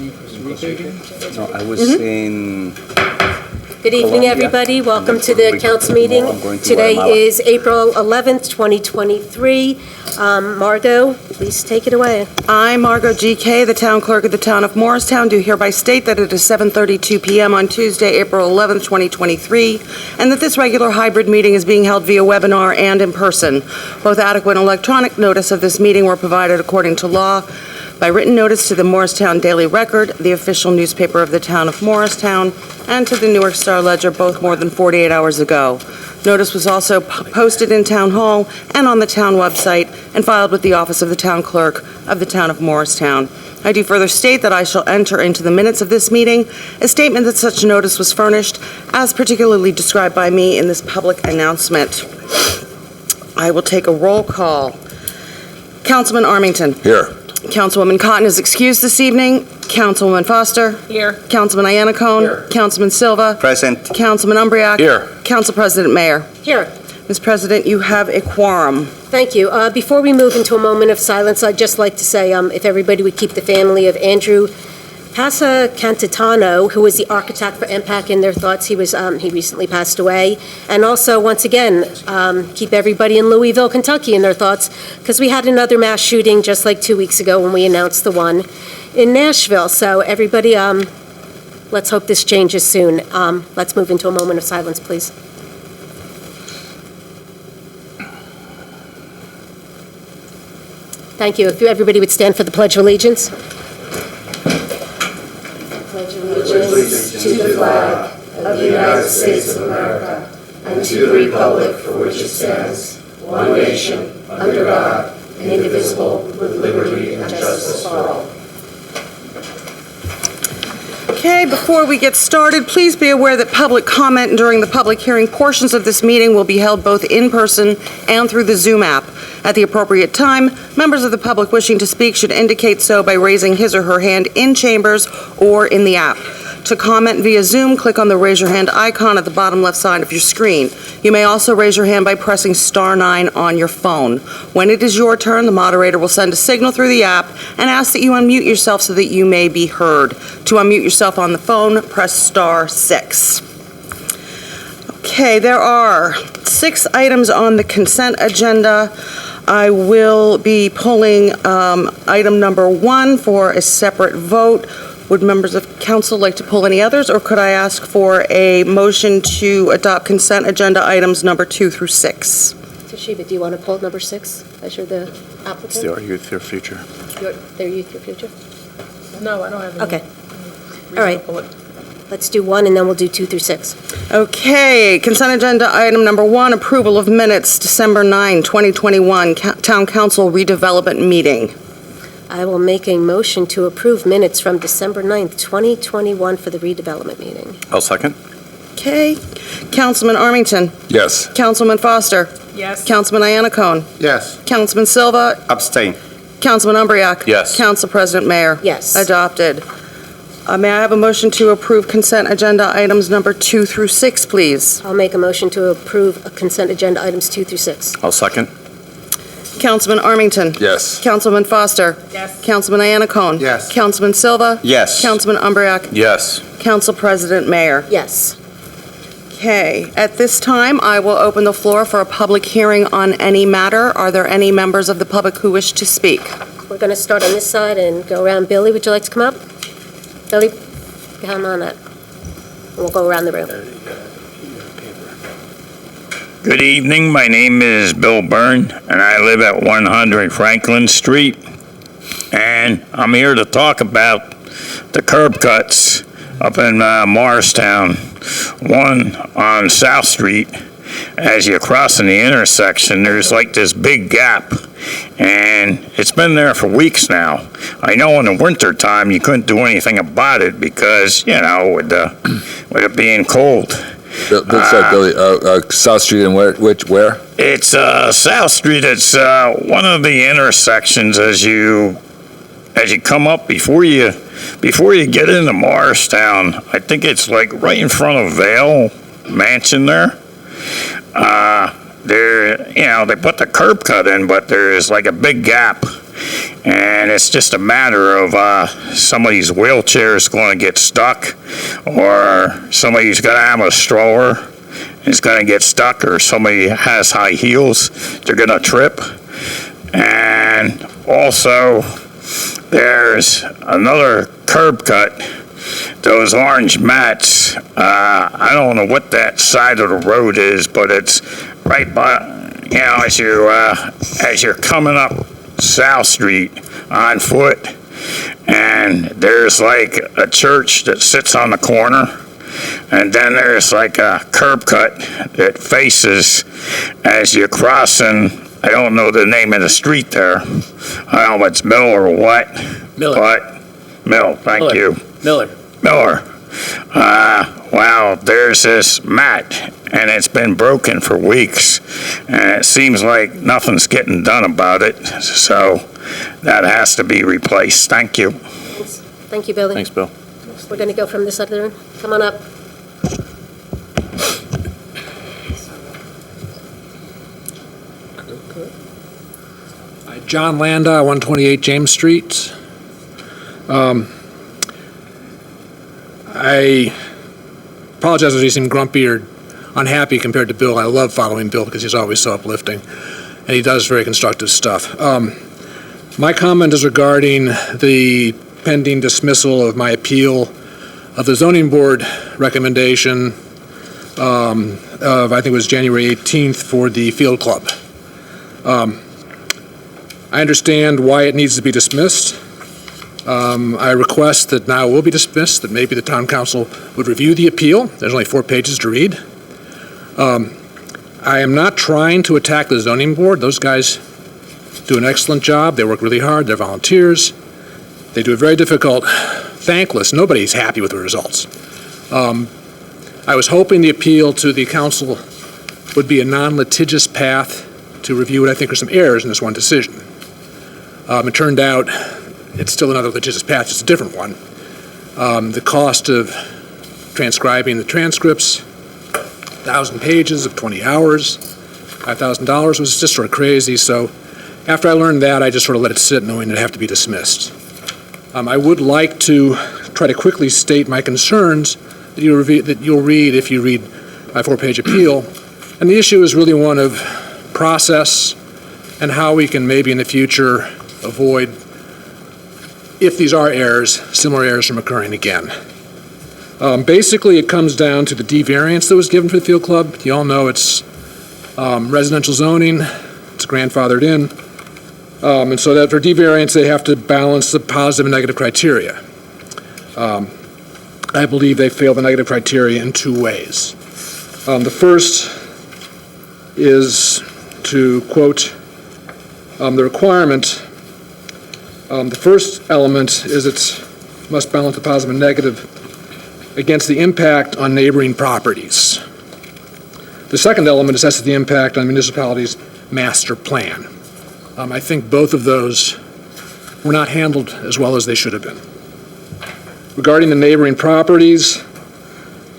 No, I was saying. Good evening, Colombia. everybody. Welcome to the council meeting. I'm going to Today Guatemala. is April 11th, 2023. Margot, please take it away. I, Margot GK, the town clerk of the town of Morristown, do hereby state that it is 7:32 p.m. on Tuesday, April 11th, 2023, and that this regular hybrid meeting is being held via webinar and in person. Both adequate and electronic notice of this meeting were provided according to law by written notice to the Morristown Daily Record, the official newspaper of the town of Morristown, and to the Newark Star Ledger, both more than 48 hours ago. Notice was also posted in Town Hall and on the town website and filed with the office of the town clerk of the town of Morristown. I do further state that I shall enter into the minutes of this meeting a statement that such notice was furnished as particularly described by me in this public announcement. I will take a roll call. Councilman Armington. Here. Councilwoman Cotton is excused this evening. Councilwoman Foster. Here. Councilman Iannacone. Here. Councilman Silva. Present. Councilman Umbriac. Here. Council President Mayer. Here. Mr. President, you have a quorum. Thank you. Before we move into a moment of silence, I'd just like to say if everybody would keep the family of Andrew Pasacantitano, who was the architect for MPAC, in their thoughts. He recently passed away. And also, once again, keep everybody in Louisville, Kentucky in their thoughts, because we had another mass shooting just like 2 weeks ago when we announced the one in Nashville. So everybody, let's hope this changes soon. Let's move into a moment of silence, please. Thank you. If everybody would stand for the Pledge of Allegiance. Pledge allegiance to the flag of the United States of America and to the republic for which it stands, one nation, under God, indivisible, with liberty and justice for all. Okay, before we get started, please be aware that public comment during the public hearing portions of this meeting will be held both in person and through the Zoom app. At the appropriate time, members of the public wishing to speak should indicate so by raising his or her hand in chambers or in the app. To comment via Zoom, click on the raise your hand icon at the bottom left side of your screen. You may also raise your hand by pressing *9 on your phone. When it is your turn, the moderator will send a signal through the app and ask that you unmute yourself so that you may be heard. To unmute yourself on the phone, press *6. Okay, there are 6 items on the consent agenda. I will be pulling item number 1 for a separate vote. Would members of council like to pull any others, or could I ask for a motion to adopt consent agenda items number 2 through 6? Toshiba, do you want to pull number 6 as you're the applicant? It's the Our Youth, Your Future. Their youth, your future? No, I don't have any. Okay. reason All right. to pull it. Let's do 1, and then we'll do 2 through 6. Okay, consent agenda item number 1, approval of minutes, December 9, 2021, Town Council redevelopment meeting. I will make a motion to approve minutes from December 9th, 2021 for the redevelopment meeting. I'll second. Okay, Councilman Armington. Yes. Councilman Foster. Yes. Councilman Iannacone. Yes. Councilman Silva. Abstain. Councilman Umbriac. Yes. Council President Mayer. Yes. Adopted. May I have a motion to approve consent agenda items number 2 through 6, please? I'll make a motion to approve consent agenda items 2 through 6. I'll second. Councilman Armington. Yes. Councilman Foster. Yes. Councilman Iannacone. Yes. Councilman Silva. Yes. Councilman Umbriac. Yes. Council President Mayer. Yes. Okay, at this time, I will open the floor for a public hearing on any matter. Are there any members of the public who wish to speak? We're going to start on this side and go around. Billy, would you like to come up? Billy, come on up. And we'll go around the room. Good evening. My name is Bill Byrne, and I live at 100 Franklin Street. And I'm here to talk about the curb cuts up in Morristown. One on South Street. As you're crossing the intersection, there's like this big gap, and it's been there for weeks now. I know in the winter time you couldn't do anything about it because, you know, with it being cold. Billy, South Street and where? It's South Street. It's one of the intersections as you come up before you get into Morristown. I think it's like right in front of Vale Mansion there. They put the curb cut in, but there's like a big gap. And it's just a matter of somebody's wheelchair is going to get stuck, or somebody's going to have a stroller is going to get stuck, or somebody has high heels, they're going to trip. And also, there's another curb cut, those orange mats. I don't know what that side of the road is, but it's right by, as you're coming up South Street on foot, and there's like a church that sits on the corner, and then there's like a curb cut that faces as you're crossing. I don't know the name of the street there. I don't know if it's Mill or what. Miller. But Mill, thank you. Miller. Miller. Well, there's this mat, and it's been broken for weeks, and it seems like nothing's getting done about it, so that has to be replaced. Thank you. Thank you, Billy. Thanks, Bill. We're going to go from this other end. Come on up. John Landa, 128 James Street. I apologize if he seemed grumpy or unhappy compared to Bill. I love following Bill because he's always so uplifting, and he does very constructive stuff. My comment is regarding the pending dismissal of my appeal of the zoning board recommendation of, I think it was January 18th, for the field club. I understand why it needs to be dismissed. I request that now it will be dismissed, that maybe the town council would review the appeal. There's only 4 pages to read. I am not trying to attack the zoning board. Those guys do an excellent job. They work really hard. They're volunteers. They do a very difficult, thankless. Nobody's happy with the results. I was hoping the appeal to the council would be a non-litigious path to review what I think are some errors in this one decision. It turned out it's still another litigious path, just a different one. The cost of transcribing the transcripts, 1,000 pages of 20 hours, $5,000 was just sort of crazy. So after I learned that, I just sort of let it sit, knowing it'd have to be dismissed. I would like to try to quickly state my concerns that you'll read if you read my 4-page appeal. And the issue is really one of process and how we can maybe in the future avoid, if these are errors, similar errors from occurring again. Basically, it comes down to the D variance that was given for the field club. You all know it's residential zoning, it's grandfathered in. And so that for D variance, they have to balance the positive and negative criteria. I believe they fail the negative criteria in 2 ways. The first is to quote the requirement. The first element is it must balance the positive and negative against the impact on neighboring properties. The second element assesses the impact on the municipality's master plan. I think both of those were not handled as well as they should have been. Regarding the neighboring properties,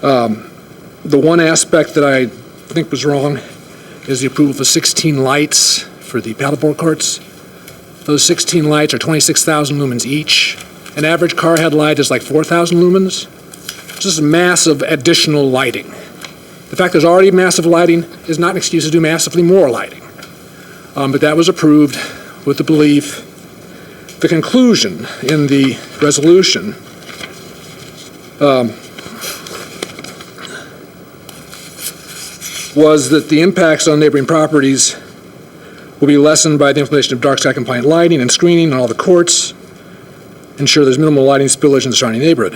the one aspect that I think was wrong is the approval of 16 lights for the paddleboard courts. Those 16 lights are 26,000 lumens each. An average car headlight is like 4,000 lumens. It's just massive additional lighting. The fact there's already massive lighting is not an excuse to do massively more lighting. But that was approved with the belief. The conclusion in the resolution was that the impacts on neighboring properties will be lessened by the implementation of dark sky compliant lighting and screening on all the courts, ensure there's minimal lighting spillage in the surrounding neighborhood.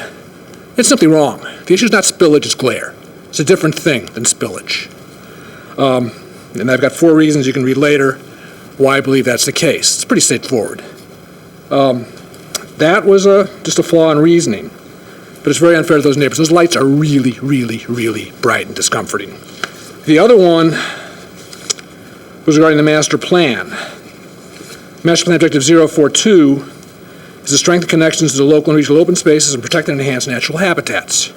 It's simply wrong. The issue is not spillage, it's glare. It's a different thing than spillage. And I've got 4 reasons you can read later why I believe that's the case. It's pretty straightforward. That was just a flaw in reasoning, but it's very unfair to those neighbors. Those lights are really, really, really bright and discomforting. The other one was regarding the master plan. Master Plan Objective 042 is to strengthen connections to the local and regional open spaces and protect and enhance natural habitats.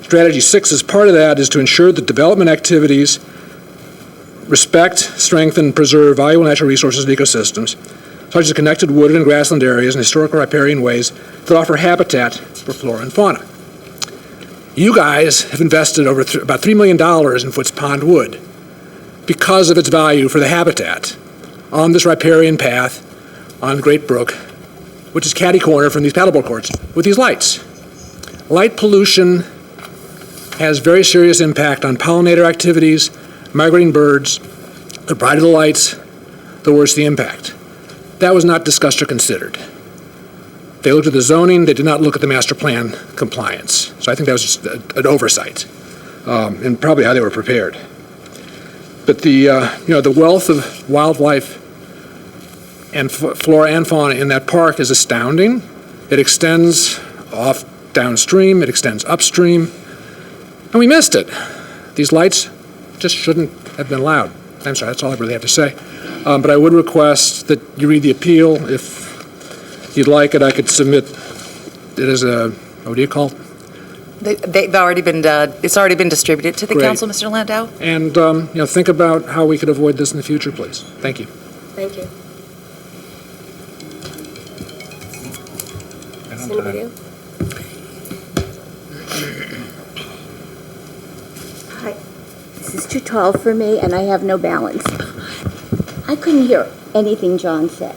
Strategy 6 as part of that is to ensure that development activities respect, strengthen, and preserve valuable natural resources and ecosystems, such as connected wooded and grassland areas and historical riparian ways that offer habitat for flora and fauna. You guys have invested over about $3 million in Foots Pond Wood because of its value for the habitat on this riparian path on Great Brook, which is catty-corner from these paddleboard courts, with these lights. Light pollution has very serious impact on pollinator activities, migrating birds. The brighter the lights, the worse the impact. That was not discussed or considered. They looked at the zoning, they did not look at the master plan compliance. So I think that was just an oversight, and probably how they were prepared. But the wealth of wildlife and flora and fauna in that park is astounding. It extends off downstream, it extends upstream, and we missed it. These lights just shouldn't have been allowed. I'm sorry, that's all I really have to say. But I would request that you read the appeal. If you'd like it, I could submit it as a, what do you call it? They've already been, it's already been distributed to the Great. council, Mr. Landau? And, think about how we could avoid this in the future, please. Thank you. Thank you. Does anybody else? Hi, this is too tall for me, and I have no balance. I couldn't hear anything John said,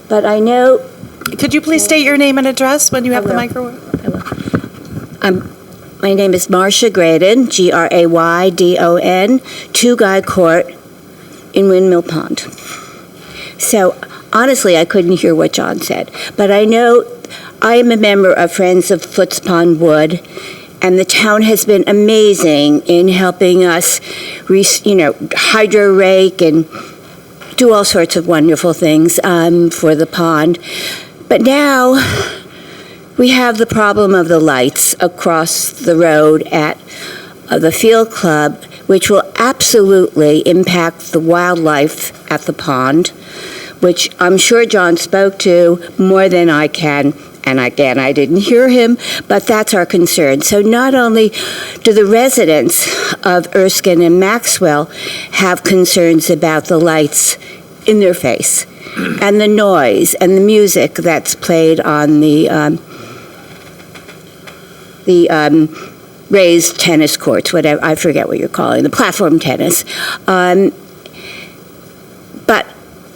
but I know... Could you please state your name and address when you have the will. microphone? My name is Marcia Graydon, Graydon, 2 Guy Court in Windmill Pond. So, honestly, I couldn't hear what John said, but I know I am a member of Friends of Foots Pond Wood, and the town has been amazing in helping us, hydro rake and do all sorts of wonderful things for the pond. But now we have the problem of the lights across the road at the field club, which will absolutely impact the wildlife at the pond, which I'm sure John spoke to more than I can. And again, I didn't hear him, but that's our concern. So not only do the residents of Erskine and Maxwell have concerns about the lights in their face and the noise and the music that's played on the raised tennis courts, whatever, I forget what you're calling, the platform tennis. But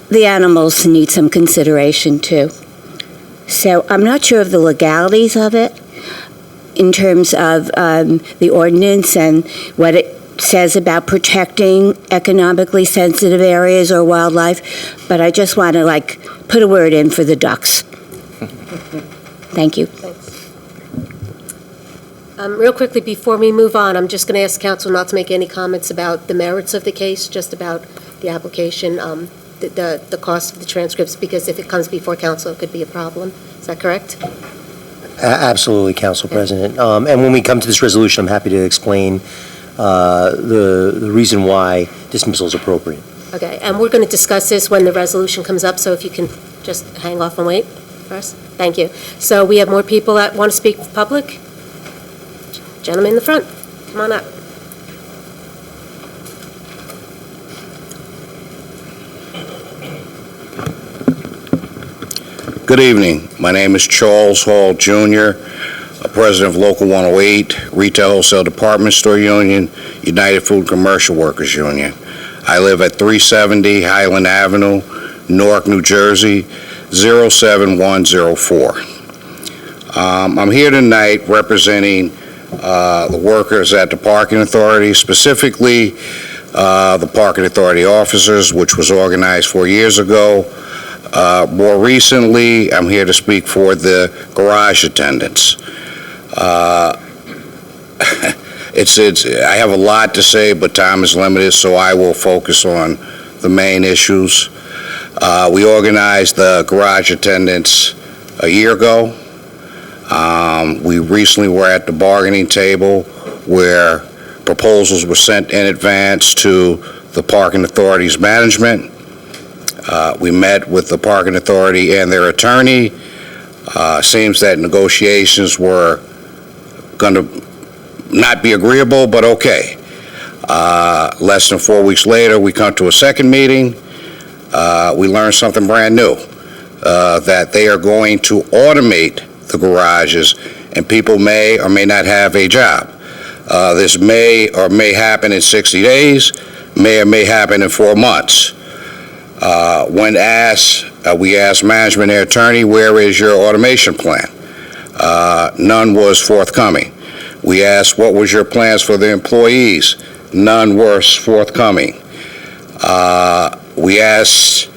the animals need some consideration too. So I'm not sure of the legalities of it in terms of the ordinance and what it says about protecting economically sensitive areas or wildlife, but I just want to put a word in for the ducks. Thank you. Real quickly, before we move on, I'm just going to ask council not to make any comments about the merits of the case, just about the application, the cost of the transcripts, because if it comes before council, it could be a problem. Is that correct? Absolutely, Council President. And when we come to this resolution, I'm happy to explain the reason why dismissal is appropriate. Okay, and we're going to discuss this when the resolution comes up, so if you can just hang off and wait for us. Thank you. So we have more people that want to speak for public. Gentleman in the front, come on up. Good evening. My name is Charles Hall, Jr., President of Local 108, Retail Wholesale Department Store Union, United Food Commercial Workers Union. I live at 370 Highland Avenue, Newark, New Jersey, 07104. I'm here tonight representing the workers at the Parking Authority, specifically the Parking Authority officers, which was organized 4 years ago. More recently, I'm here to speak for the garage attendants. I have a lot to say, but time is limited, so I will focus on the main issues. We organized the garage attendants a year ago. We recently were at the bargaining table where proposals were sent in advance to the Parking Authority's management. We met with the Parking Authority and their attorney. Seems that negotiations were going to not be agreeable, but okay. Less than 4 weeks later, we come to a second meeting. We learned something brand new. that they are going to automate the garages, and people may or may not have a job. This may or may happen in 60 days, may or may happen in 4 months. When asked, we asked management and their attorney, where is your automation plan? None was forthcoming. We asked, what was your plans for the employees? None were forthcoming. We asked,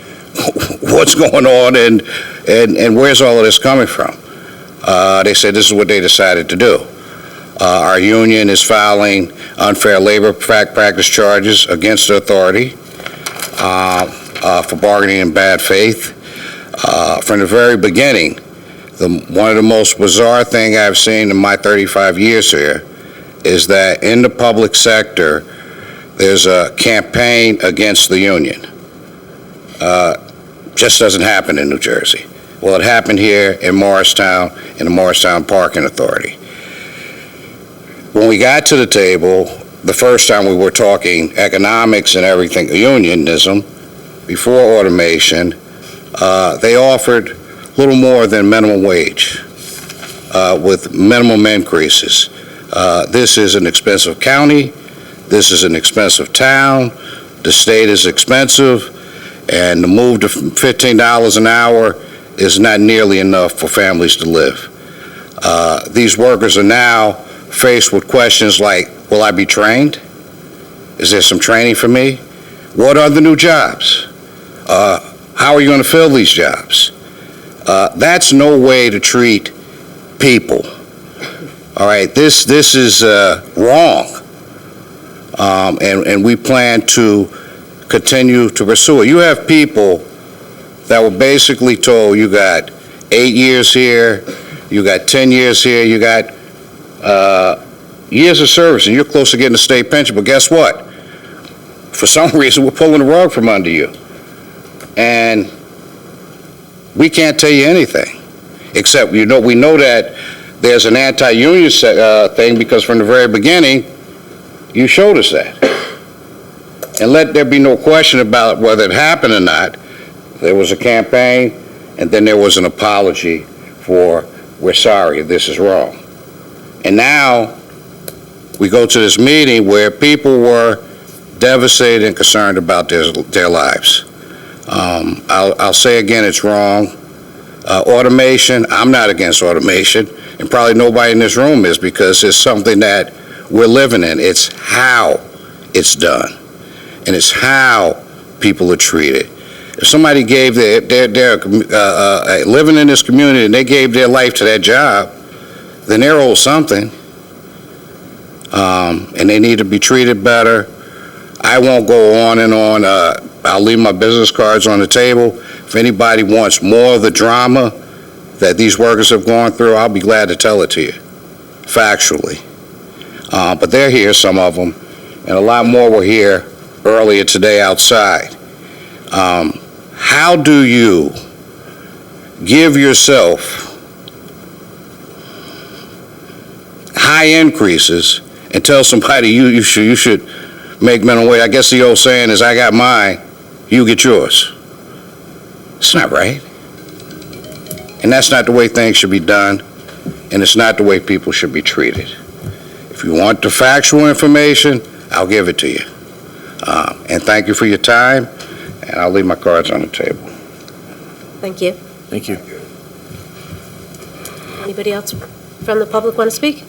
what's going on and where's all of this coming from? They said this is what they decided to do. Our union is filing unfair labor practice charges against the authority for bargaining in bad faith. From the very beginning, one of the most bizarre things I've seen in my 35 years here is that in the public sector, there's a campaign against the union. Just doesn't happen in New Jersey. Well, it happened here in Morristown, in the Morristown Parking Authority. When we got to the table, the first time we were talking economics and everything, unionism, before automation, they offered little more than minimum wage with minimum increases. This is an expensive county. This is an expensive town. The state is expensive, and the move to $15 an hour is not nearly enough for families to live. These workers are now faced with questions like, will I be trained? Is there some training for me? What are the new jobs? How are you going to fill these jobs? That's no way to treat people. All right, this is wrong, and we plan to continue to pursue it. You have people that were basically told you got 8 years here, you got 10 years here, you got years of service, and you're close to getting a state pension, but guess what? For some reason, we're pulling the rug from under you. And we can't tell you anything, except we know that there's an anti-union thing, because from the very beginning, you showed us that. And let there be no question about whether it happened or not. There was a campaign, and then there was an apology for, we're sorry, this is wrong. And now, we go to this meeting where people were devastated and concerned about their lives. I'll say again, it's wrong. Automation, I'm not against automation, and probably nobody in this room is, because it's something that we're living in. It's how it's done, and it's how people are treated. If somebody gave they're living in this community and they gave their life to that job, then they're owed something, and they need to be treated better. I won't go on and on. I'll leave my business cards on the table. If anybody wants more of the drama that these workers have gone through, I'll be glad to tell it to you, factually. But they're here, some of them, and a lot more were here earlier today outside. How do you give yourself high increases and tell somebody you should make minimum wage? I guess the old saying is, I got mine, you get yours. It's not right. And that's not the way things should be done, and it's not the way people should be treated. If you want the factual information, I'll give it to you. And thank you for your time, and I'll leave my cards on the table. Thank you. Thank you. Anybody else from the public want to speak?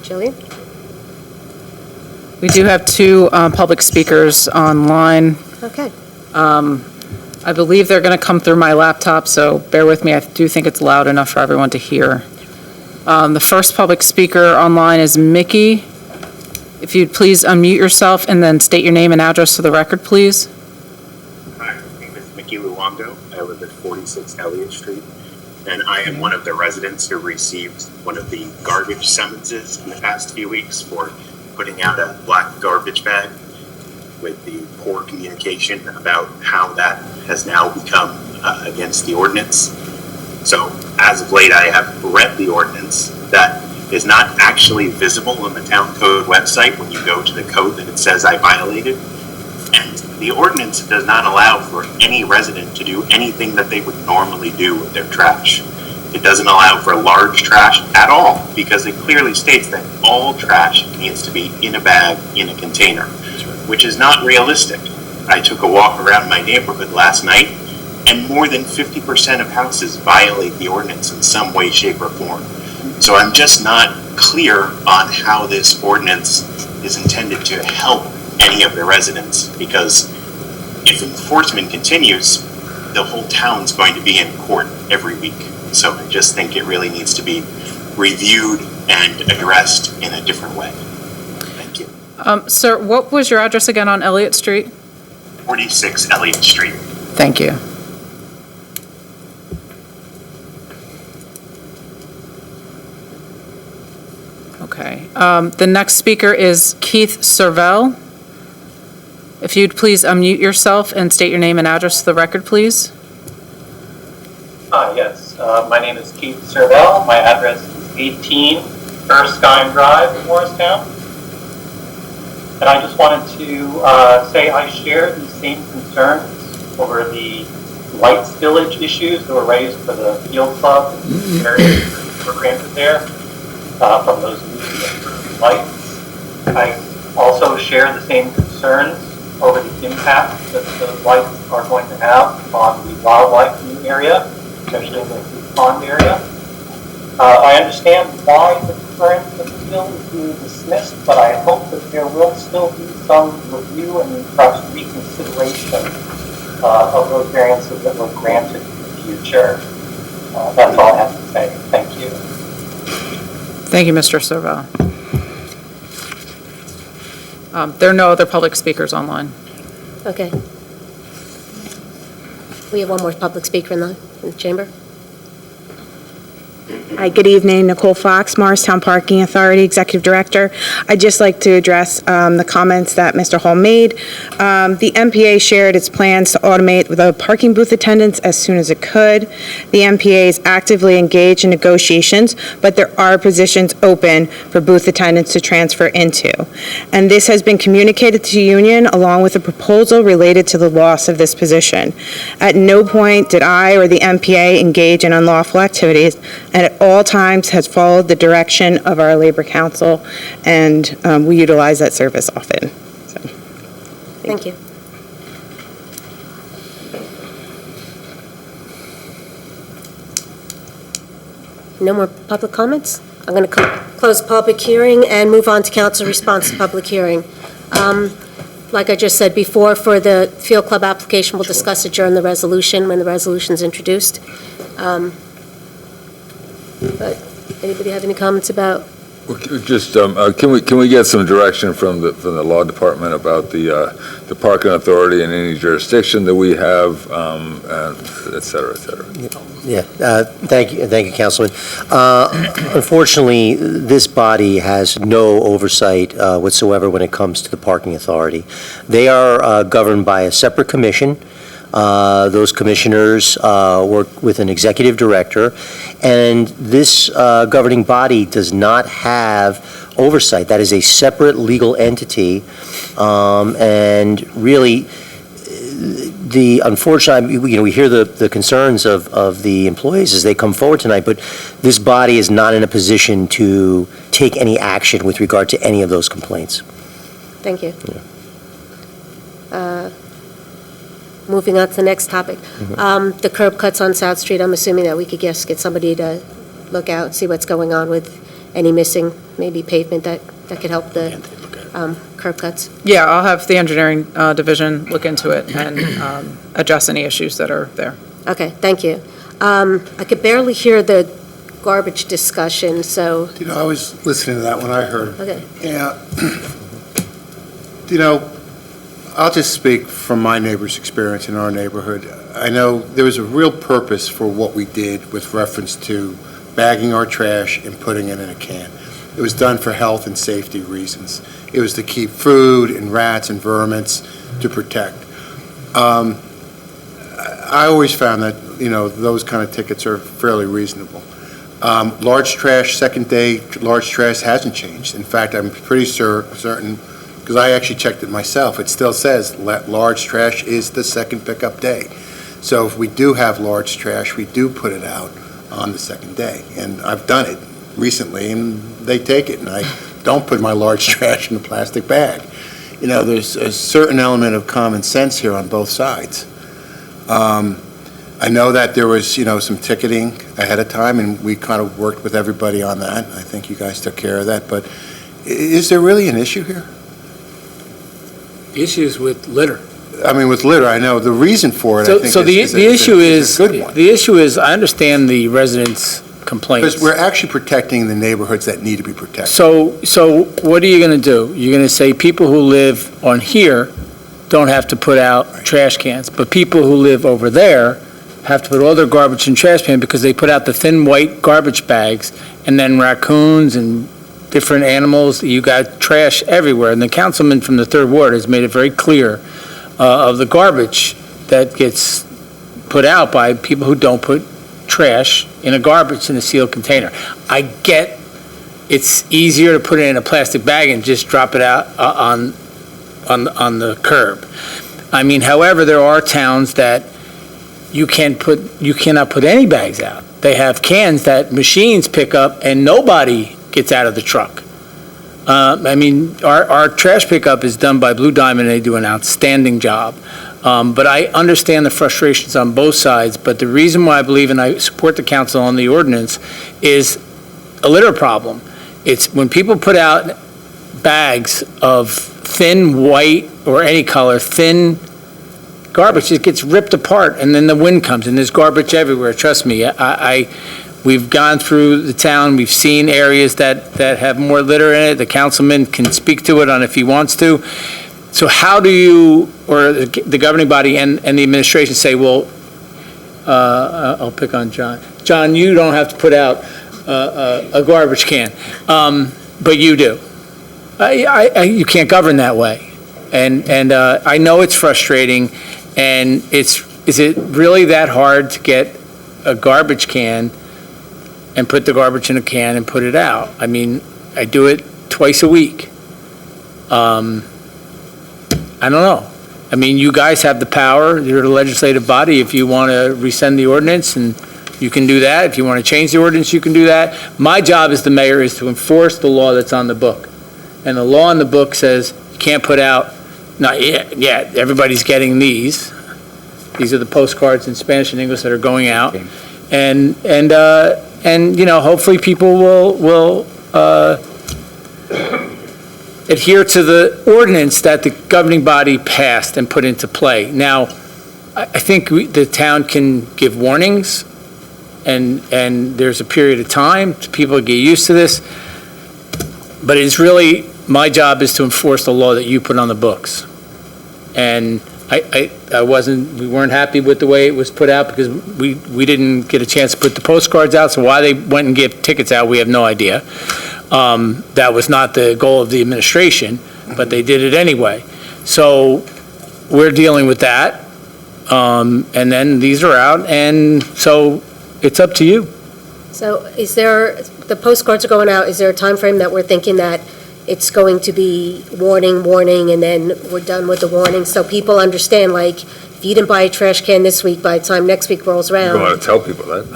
Jillian? We do have two public speakers online. Okay. I believe they're going to come through my laptop, so bear with me. I do think it's loud enough for everyone to hear. The first public speaker online is Mickey. If you'd please unmute yourself and then state your name and address for the record, please. Hi, my name is Mickey Luongo. I live at 46 Elliott Street, and I am one of the residents who received one of the garbage summonses in the past few weeks for putting out a black garbage bag, with the poor communication about how that has now become against the ordinance. So as of late, I have read the ordinance. That is not actually visible on the town code website when you go to the code that it says I violated. And the ordinance does not allow for any resident to do anything that they would normally do with their trash. It doesn't allow for large trash at all, because it clearly states that all trash needs to be in a bag, in a container, which is not realistic. I took a walk around my neighborhood last night, and more than 50% of houses violate the ordinance in some way, shape, or form. So I'm just not clear on how this ordinance is intended to help any of the residents, because if enforcement continues, the whole town's going to be in court every week. So I just think it really needs to be reviewed and addressed in a different way. Thank you. Sir, what was your address again on Elliott Street? 46 Elliott Street. Thank you. Okay. The next speaker is Keith Servell. If you'd please unmute yourself and state your name and address to the record, please. Yes, my name is Keith Servell. My address is 18 Erskine Drive in Morristown. And I just wanted to say I share the same concerns over the light spillage issues that were raised for the field club and the areas that were granted there from those new lights. I also share the same concerns over the impact that those lights are going to have on the wildlife in the area, especially in the Goose Pond area. I understand why the current appeal is being dismissed, but I hope that there will still be some review and perhaps reconsideration of those variances that were granted in the future. That's all I have to say. Thank you. Thank you, Mr. Servell. There are no other public speakers online. Okay. We have one more public speaker in the chamber. Hi, good evening. Nicole Fox, Morristown Parking Authority Executive Director. I'd just like to address the comments that Mr. Hall made. The MPA shared its plans to automate the parking booth attendants as soon as it could. The MPA is actively engaged in negotiations, but there are positions open for booth attendants to transfer into. And this has been communicated to the union along with a proposal related to the loss of this position. At no point did I or the MPA engage in unlawful activities, and at all times has followed the direction of our Labor Council, and we utilize that service often. So, Thank you. No more public comments? I'm going to close public hearing and move on to council response to public hearing. Like I just said before, for the field club application, we'll discuss it during the resolution when the resolution's introduced. But anybody have any comments about? Just, can we get some direction from the law department about the parking authority in any jurisdiction that we have, et cetera, et cetera? Yeah, thank you, Councilman. Unfortunately, this body has no oversight whatsoever when it comes to the parking authority. They are governed by a separate commission. Those commissioners work with an executive director, and this governing body does not have oversight. That is a separate legal entity, and really, the unfortunate, we hear the concerns of the employees as they come forward tonight, but this body is not in a position to take any action with regard to any of those complaints. Thank you. Moving on to the next topic. The curb cuts on South Street, I'm assuming that we could just get somebody to look out and see what's going on with any missing, maybe pavement that could help the curb cuts. Yeah, I'll have the engineering division look into it and address any issues that are there. Okay, thank you. I could barely hear the garbage discussion, so. I was listening to that when I heard. Okay. Yeah. I'll just speak from my neighbor's experience in our neighborhood. I know there was a real purpose for what we did with reference to bagging our trash and putting it in a can. It was done for health and safety reasons. It was to keep food and rats and vermins to protect. I always found that, those kind of tickets are fairly reasonable. Large trash, second day, large trash hasn't changed. In fact, I'm pretty certain because I actually checked it myself. It still says large trash is the second pickup day. So if we do have large trash, we do put it out on the second day. And I've done it recently, and they take it, and I don't put my large trash in a plastic bag. You know, there's a certain element of common sense here on both sides. I know that there was, some ticketing ahead of time, and we kind of worked with everybody on that. I think you guys took care of that, but is there really an issue here? The issue is with litter. I mean, with litter, I know the reason for it, I think, So the is issue is a good one. the issue is, I understand the residents' complaints. Because we're actually protecting the neighborhoods that need to be protected. So what are you going to do? You're going to say people who live on here don't have to put out trash cans, but people who live over there have to put all their garbage in trash can because they put out the thin white garbage bags, and then raccoons and different animals, you got trash everywhere. And the councilman from the Third Ward has made it very clear of the garbage that gets put out by people who don't put trash in a sealed container. I get it's easier to put it in a plastic bag and just drop it out on the curb. I mean, however, there are towns that you cannot put any bags out. They have cans that machines pick up and nobody gets out of the truck. I mean, our trash pickup is done by Blue Diamond, and they do an outstanding job. But I understand the frustrations on both sides, but the reason why I believe, and I support the council on the ordinance, is a litter problem. It's when people put out bags of thin white or any color, thin garbage, it gets ripped apart, and then the wind comes, and there's garbage everywhere. Trust me, we've gone through the town, we've seen areas that have more litter in it. The councilman can speak to it on if he wants to. So how do you, or the governing body and the administration say, well, I'll pick on John. John, you don't have to put out a garbage can, but you do. You can't govern that way. And I know it's frustrating, and is it really that hard to get a garbage can and put the garbage in a can and put it out? I mean, I do it twice a week. I don't know. I mean, you guys have the power. You're the legislative body. If you want to rescind the ordinance, and you can do that. If you want to change the ordinance, you can do that. My job as the mayor is to enforce the law that's on the book. And the law on the book says you can't put out, not yet, everybody's getting these. These are the postcards in Spanish and English that are going out. And hopefully people will adhere to the ordinance that the governing body passed and put into play. Now, I think the town can give warnings, and there's a period of time, people get used to this, but it's really, my job is to enforce the law that you put on the books. And we weren't happy with the way it was put out because we didn't get a chance to put the postcards out, so why they went and gave tickets out, we have no idea. That was not the goal of the administration, but they did it anyway. So we're dealing with that, and then these are out, and so it's up to you. So the postcards are going out, is there a time frame that we're thinking that it's going to be warning, and then we're done with the warning, so people understand, like, if you didn't buy a trash can this week, by the time next week rolls You around. don't want to tell people that.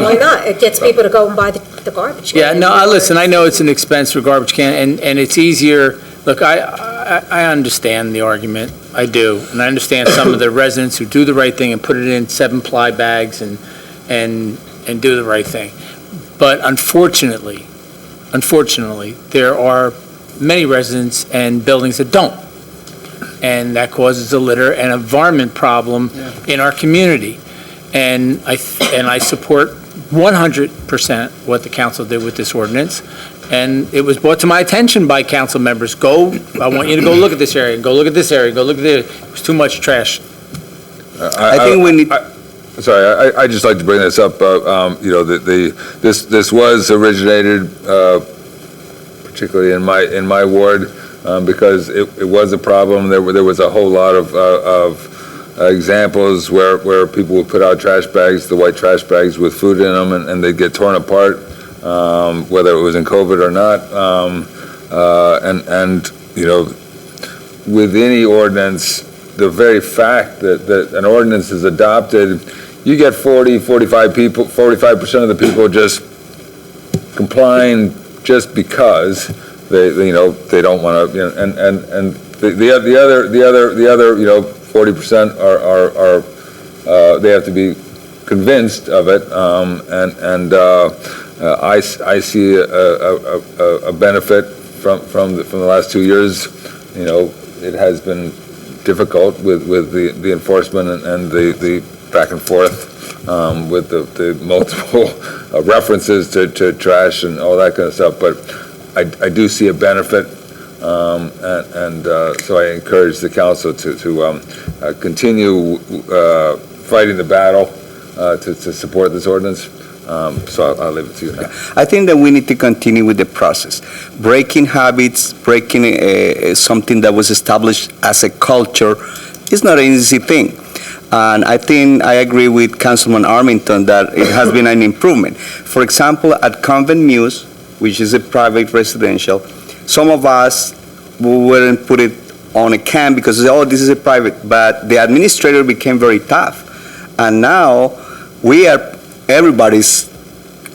Why not? It gets people to go and buy the garbage can. Yeah, no, listen, I know it's an expense for garbage can, and it's easier, look, I understand the argument, I do, and I understand some of the residents who do the right thing and put it in 7-ply bags and do the right thing. But unfortunately, there are many residents and buildings that don't. And that causes a litter and environment problem in our community. And I support 100% what the council did with this ordinance. And it was brought to my attention by council members, I want you to go look at this area, go look at this area, go look at this. It was too much trash. I think we need. Sorry, I just like to bring this up. This was originated, particularly in my ward, because it was a problem. There was a whole lot of examples where people would put out trash bags, the white trash bags with food in them, and they'd get torn apart, whether it was in COVID or not. And with any ordinance, the very fact that an ordinance is adopted, you get 45% of the people just complying just because they don't want to, and the other 40% are they have to be convinced of it, I see a benefit from the last 2 years. It has been difficult with the enforcement and the back and forth with the multiple references to trash and all that kind of stuff, but I do see a benefit, so I encourage the council to continue fighting the battle to support this ordinance. So I'll leave it to you now. I think that we need to continue with the process. Breaking habits, breaking something that was established as a culture is not an easy thing. And I think I agree with Councilman Armington that it has been an improvement. For example, at Convent Muse, which is a private residential, some of us wouldn't put it on a can because, this is a private, but the administrator became very tough. And now everybody's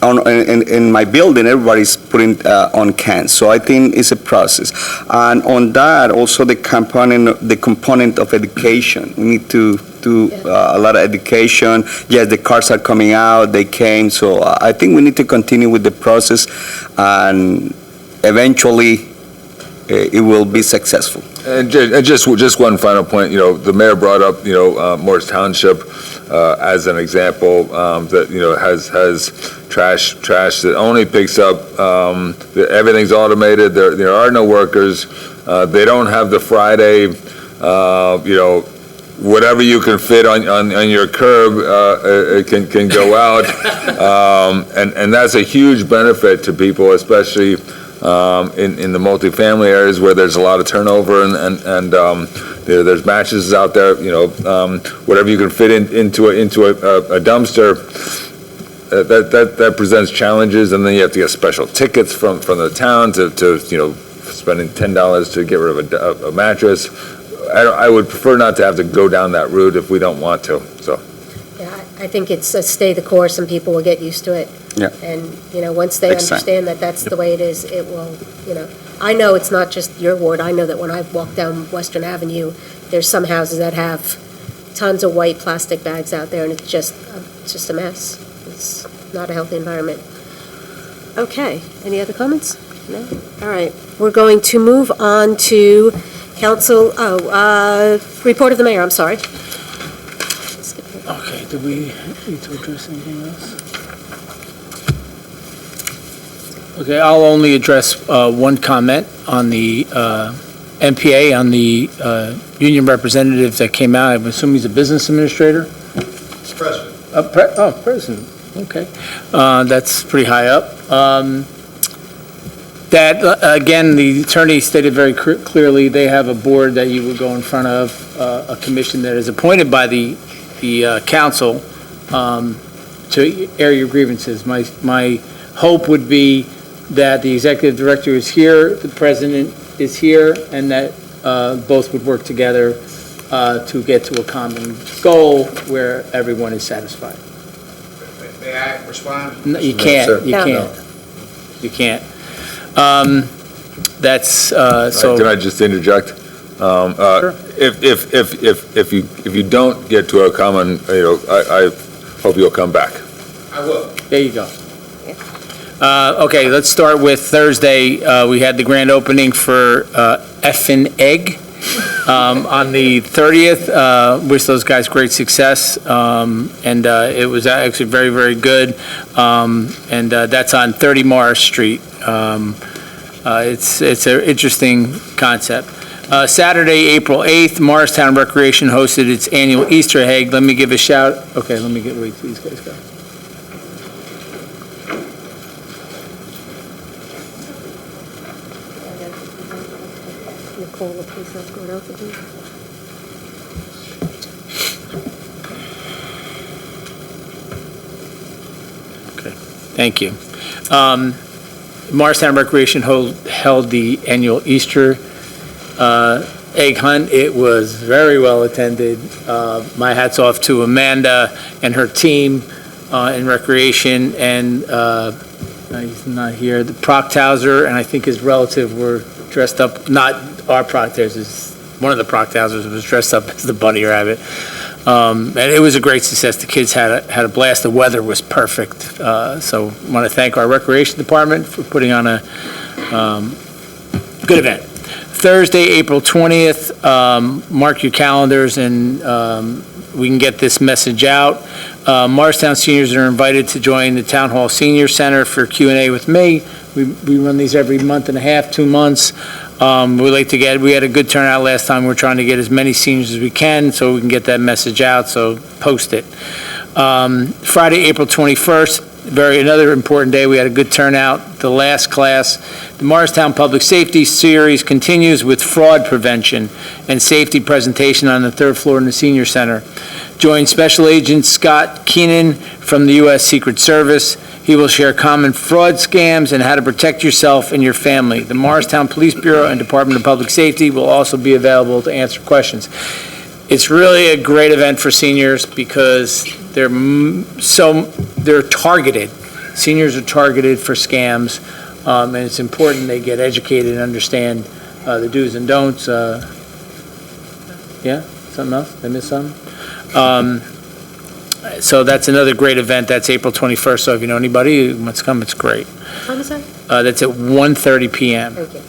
in my building, everybody's putting on cans. So I think it's a process. And on that, also the component of education. We need to do a lot of education. Yes, the cars are coming out, they came. So I think we need to continue with the process, and eventually it will be successful. And just one final point, the mayor brought up, Morris Township as an example that, has trash that only picks up, everything's automated, there are no workers, they don't have the Friday, whatever you can fit on your curb can go out, and that's a huge benefit to people, especially in the multifamily areas where there's a lot of turnover and there's mattresses out there, whatever you can fit into a dumpster, that presents challenges, and then you have to get special tickets from the town to spending $10 to get rid of a mattress. I would prefer not to have to go down that route if we don't want to, so. Yeah, I think it's a stay the course and people will get used to it. Yeah. And, once they Next time. understand that that's the way it is, it will, I know it's not just your ward. I know that when I walk down Western Avenue, there's some houses that have tons of white plastic bags out there, and it's just a mess. It's not a healthy environment. Okay, any other comments? No? All right, we're going to move on to report of the mayor, I'm sorry. Okay, do we need to address anything else? Okay, I'll only address one comment on the MPA, on the union representative that came out. I'm assuming he's a business administrator? President. President, okay. That's pretty high up. That, again, the attorney stated very clearly, they have a board that you would go in front of, a commission that is appointed by the council to air your grievances. My hope would be that the executive director is here, the president is here, and that both would work together to get to a common goal where everyone is satisfied. May I respond? No, you can't, sir. you No. can't. You can't. That's, so. Can I just interject? Sure. If you don't get to a common, I hope you'll come back. I will. There you go. Okay, let's start with Thursday. We had the grand opening for Effin' Egg on the 30th. Wish those guys great success. And it was actually very, very good. And that's on 30 Morris Street. It's an interesting concept. Saturday, April 8th, Morristown Recreation hosted its annual Easter egg. Let me give a shout. Okay, let me wait till these guys go. Nicole, please let's go out for you. Thank you. Morristown Recreation held the annual Easter egg hunt. It was very well attended. My hat's off to Amanda and her team in recreation, and he's not here. The Procthauser and I think his relative were dressed up, not our Procthauser, one of the Procthausers was dressed up as the bunny rabbit. And it was a great success. The kids had a blast. The weather was perfect. So I want to thank our recreation department for putting on a good event. Thursday, April 20th, mark your calendars and we can get this message out. Morristown seniors are invited to join the Town Hall Senior Center for Q&A with me. We run these every month and a half, 2 months. We had a good turnout last time. We're trying to get as many seniors as we can so we can get that message out, so post it. Friday, April 21st, another important day. We had a good turnout. The last class, the Morristown Public Safety Series continues with fraud prevention and safety presentation on the 3rd floor in the Senior Center. Join Special Agent Scott Keenan from the U.S. Secret Service. He will share common fraud scams and how to protect yourself and your family. The Morristown Police Bureau and Department of Public Safety will also be available to answer questions. It's really a great event for seniors because they're targeted. Seniors are targeted for scams, and it's important they get educated and understand the do's and don'ts. Yeah, something else? Did I miss something? So that's another great event. That's April 21st. So if you know anybody who wants to come, it's great. When is that? That's at 1:30 p.m. Okay.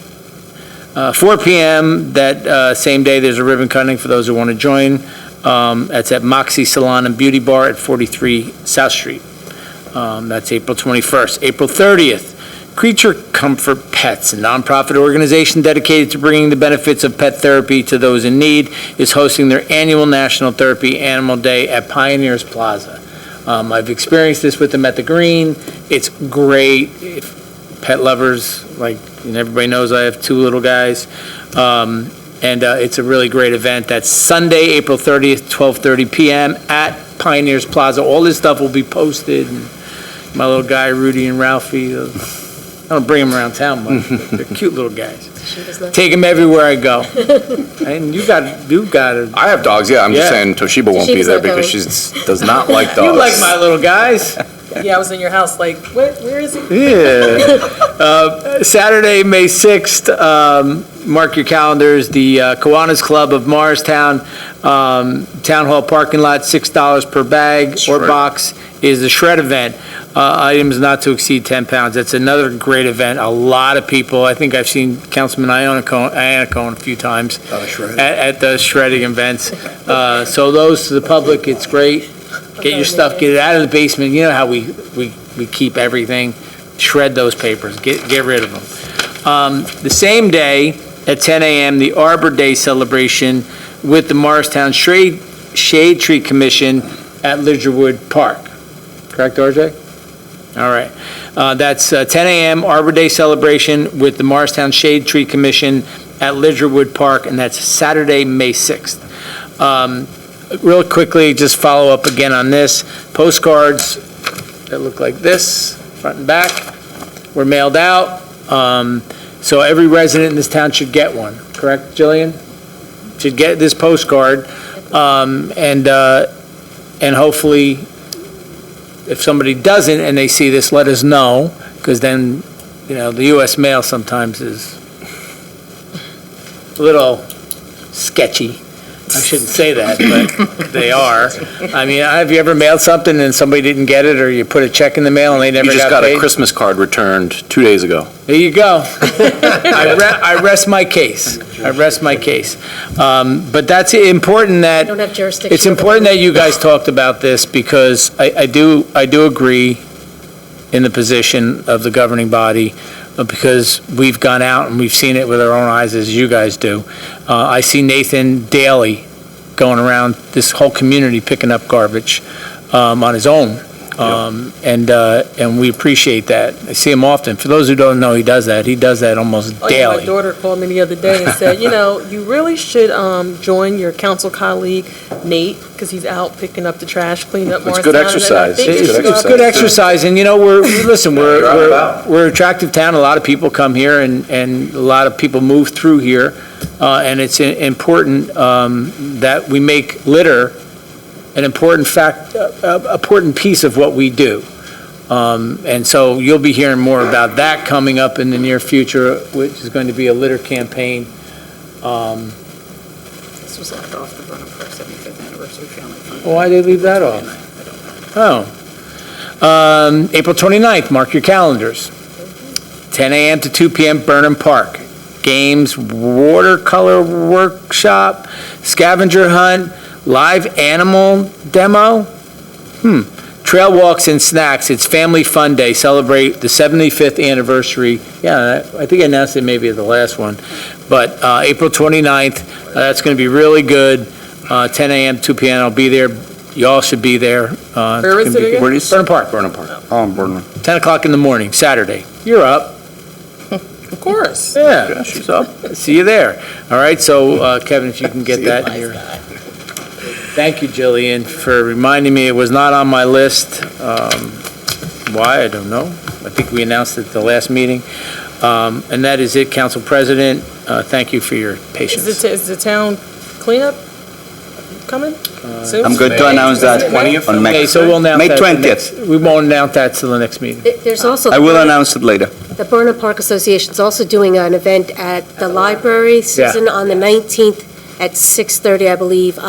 4 p.m. that same day, there's a ribbon cutting for those who want to join. That's at Moxie Salon and Beauty Bar at 43 South Street. That's April 21st. April 30th, Creature Comfort Pets, a nonprofit organization dedicated to bringing the benefits of pet therapy to those in need, is hosting their annual National Therapy Animal Day at Pioneers Plaza. I've experienced this with them at the Green. It's great. If pet lovers, and everybody knows I have 2 little guys. It's a really great event. That's Sunday, April 30th, 12:30 p.m. at Pioneers Plaza. All this stuff will be posted. And my little guy, Rudy and Ralphie, I don't bring them around town much, but they're cute little guys. Take them everywhere I go. And you got it. I have dogs, yeah. I'm just saying Toshiba won't be there because she does not like dogs. You like my little guys. Yeah, I was in your house like, where is he? Yeah. Saturday, May 6th, mark your calendars, the Kiwanis Club of Morristown, Town Hall parking lot, $6 per bag or box is the shred event. Items not to exceed 10 pounds. That's another great event. A lot of people, I think I've seen Councilman Iannacone a few times at the shredding events. So those to the public, it's great. Get your stuff, get it out of the basement. You know how we keep everything. Shred those papers, get rid of them. The same day at 10 a.m., the Arbor Day celebration with the Morristown Shade Tree Commission at Lidgerwood Park. Correct, RJ? All right. That's 10 a.m. Arbor Day celebration with the Morristown Shade Tree Commission at Lidgerwood Park, and that's Saturday, May 6th. Real quickly, just follow up again on this. Postcards that look like this, front and back, were mailed out. So every resident in this town should get one, correct, Jillian? Should get this postcard, and hopefully, if somebody doesn't and they see this, let us know, because then, the U.S. mail sometimes is a little sketchy. I shouldn't say that, but they are. I mean, have you ever mailed something and somebody didn't get it, or you put a check in the mail and they never got paid? You just got a Christmas card returned 2 days ago. There you go. I rest my case. But that's important that, Don't have jurisdiction. it's important that you guys talked about this, because I do agree in the position of the governing body, because we've gone out and we've seen it with our own eyes, as you guys do. I see Nathan daily going around this whole community picking up garbage on his own. And we appreciate that. I see him often. For those who don't know, he does that almost daily. My daughter called me the other day and said, you really should join your council colleague, Nate, because he's out picking up the trash, cleaning up It's good exercise. It's good exercise, and we're an attractive town. A lot of people come here, and a lot of people move through here. and it's important that we make litter an important important piece of what we do. And so you'll be hearing more about that coming up in the near future, which is going to be a litter campaign. This was left off the Burnham Park 75th Anniversary Family Fund. Why did they leave that off? Oh. April 29th, mark your calendars. 10 a.m. to 2 p.m., Burnham Park. Games, watercolor workshop, scavenger hunt, live animal demo. Trail walks and snacks. It's Family Fun Day. Celebrate the 75th anniversary. Yeah, I think I announced it maybe at the last one. But April 29th, that's going to be really good. 10 a.m., 2 p.m. I'll be there. Y'all should be there. Where is it again? Where is Burnham Park. Burnham Park. Oh, Burnham. 10 o'clock in the morning, Saturday. You're up. Of course. Yeah, she's up. See you there. All right, so Kevin, if you can get that here. Thank you, Jillian, for reminding me. It was not on my list. Why, I don't know. I think we announced it at the last meeting. And that is it, Council President. Thank you for your patience. Is the town cleanup coming soon? I'm going to announce that on May. Okay, so we'll announce May that. 20th. We won't announce that till the next meeting. There's also. I will announce it later. The Burnham Park Association is also doing an event at the library, Susan, on the 19th at 6:30, I believe.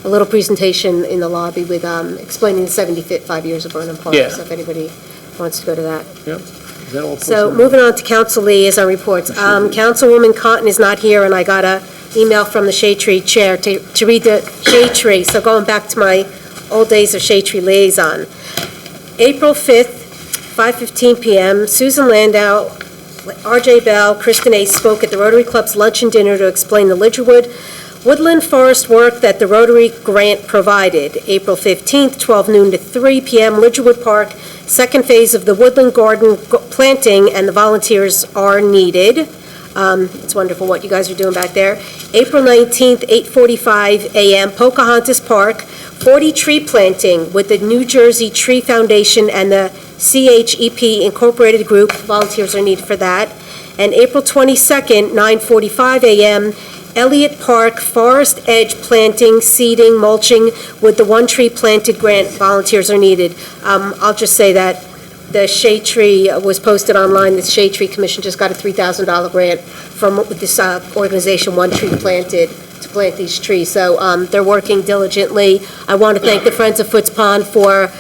A little presentation in the lobby with explaining the 75 years of Burnham Park. Yeah. So if anybody wants to go to that. Yep. Is that all So posted? moving on to council liaison reports. Councilwoman Cotton is not here, and I got a email from the Shade Tree Chair to read the Shade Tree. So going back to my old days of Shade Tree liaison. April 5th, 5:15 p.m., Susan Landau, R.J. Bell, Kristen A. spoke at the Rotary Club's lunch and dinner to explain the Lidgerwood woodland forest work that the Rotary grant provided. April 15th, 12 noon to 3 p.m., Lidgerwood Park, second phase of the woodland garden planting, and the volunteers are needed. It's wonderful what you guys are doing back there. April 19th, 8:45 a.m., Pocahontas Park, 40 tree planting with the New Jersey Tree Foundation and the CHEP Incorporated Group. Volunteers are needed for that. And April 22nd, 9:45 a.m., Elliott Park, Forest Edge planting, seeding, mulching with the One Tree Planted grant. Volunteers are needed. I'll just say that the Shade Tree was posted online. The Shade Tree Commission just got a $3,000 grant from this organization, One Tree Planted, to plant these trees. So they're working diligently. I want to thank the Friends of Foots Pond for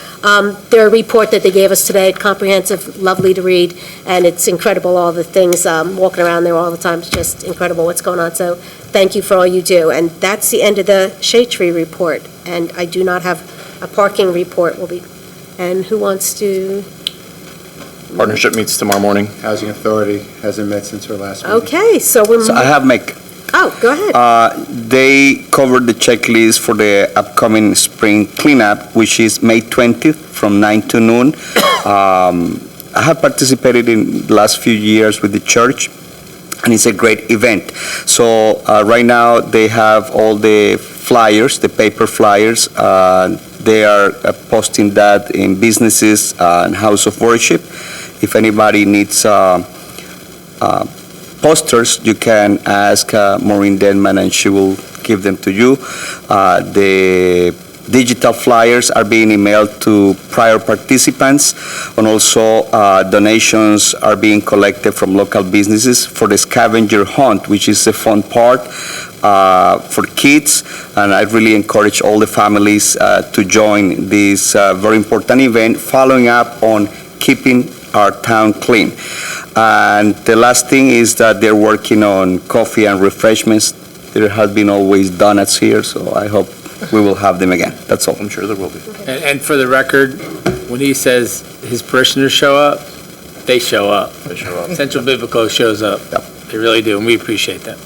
their report that they gave us today. Comprehensive, lovely to read, and it's incredible, all the things, walking around there all the time. It's just incredible what's going on. So thank you for all you do. And that's the end of the Shade Tree report. And I do not have a parking report. And who wants to? Partnership meets tomorrow morning. Housing Authority hasn't met since our last meeting. Okay, so we're. So I have Oh, go ahead. They covered the checklist for the upcoming spring cleanup, which is May 20th from 9 to noon. I have participated in the last few years with the church, and it's a great event. So right now they have all the flyers, the paper flyers. They are posting that in businesses and house of worship. If anybody needs posters, you can ask Maureen Denman and she will give them to you. The digital flyers are being emailed to prior participants, and also donations are being collected from local businesses for the scavenger hunt, which is a fun part for kids, and I really encourage all the families to join this very important event, following up on keeping our town clean. And the last thing is that they're working on coffee and refreshments. There has been always donuts here, so I hope we will have them again. That's all. I'm sure there will be. And for the record, when he says his parishioners show up, they show up. They show up. Central Biblical shows up. Yep. They really do, and we appreciate that.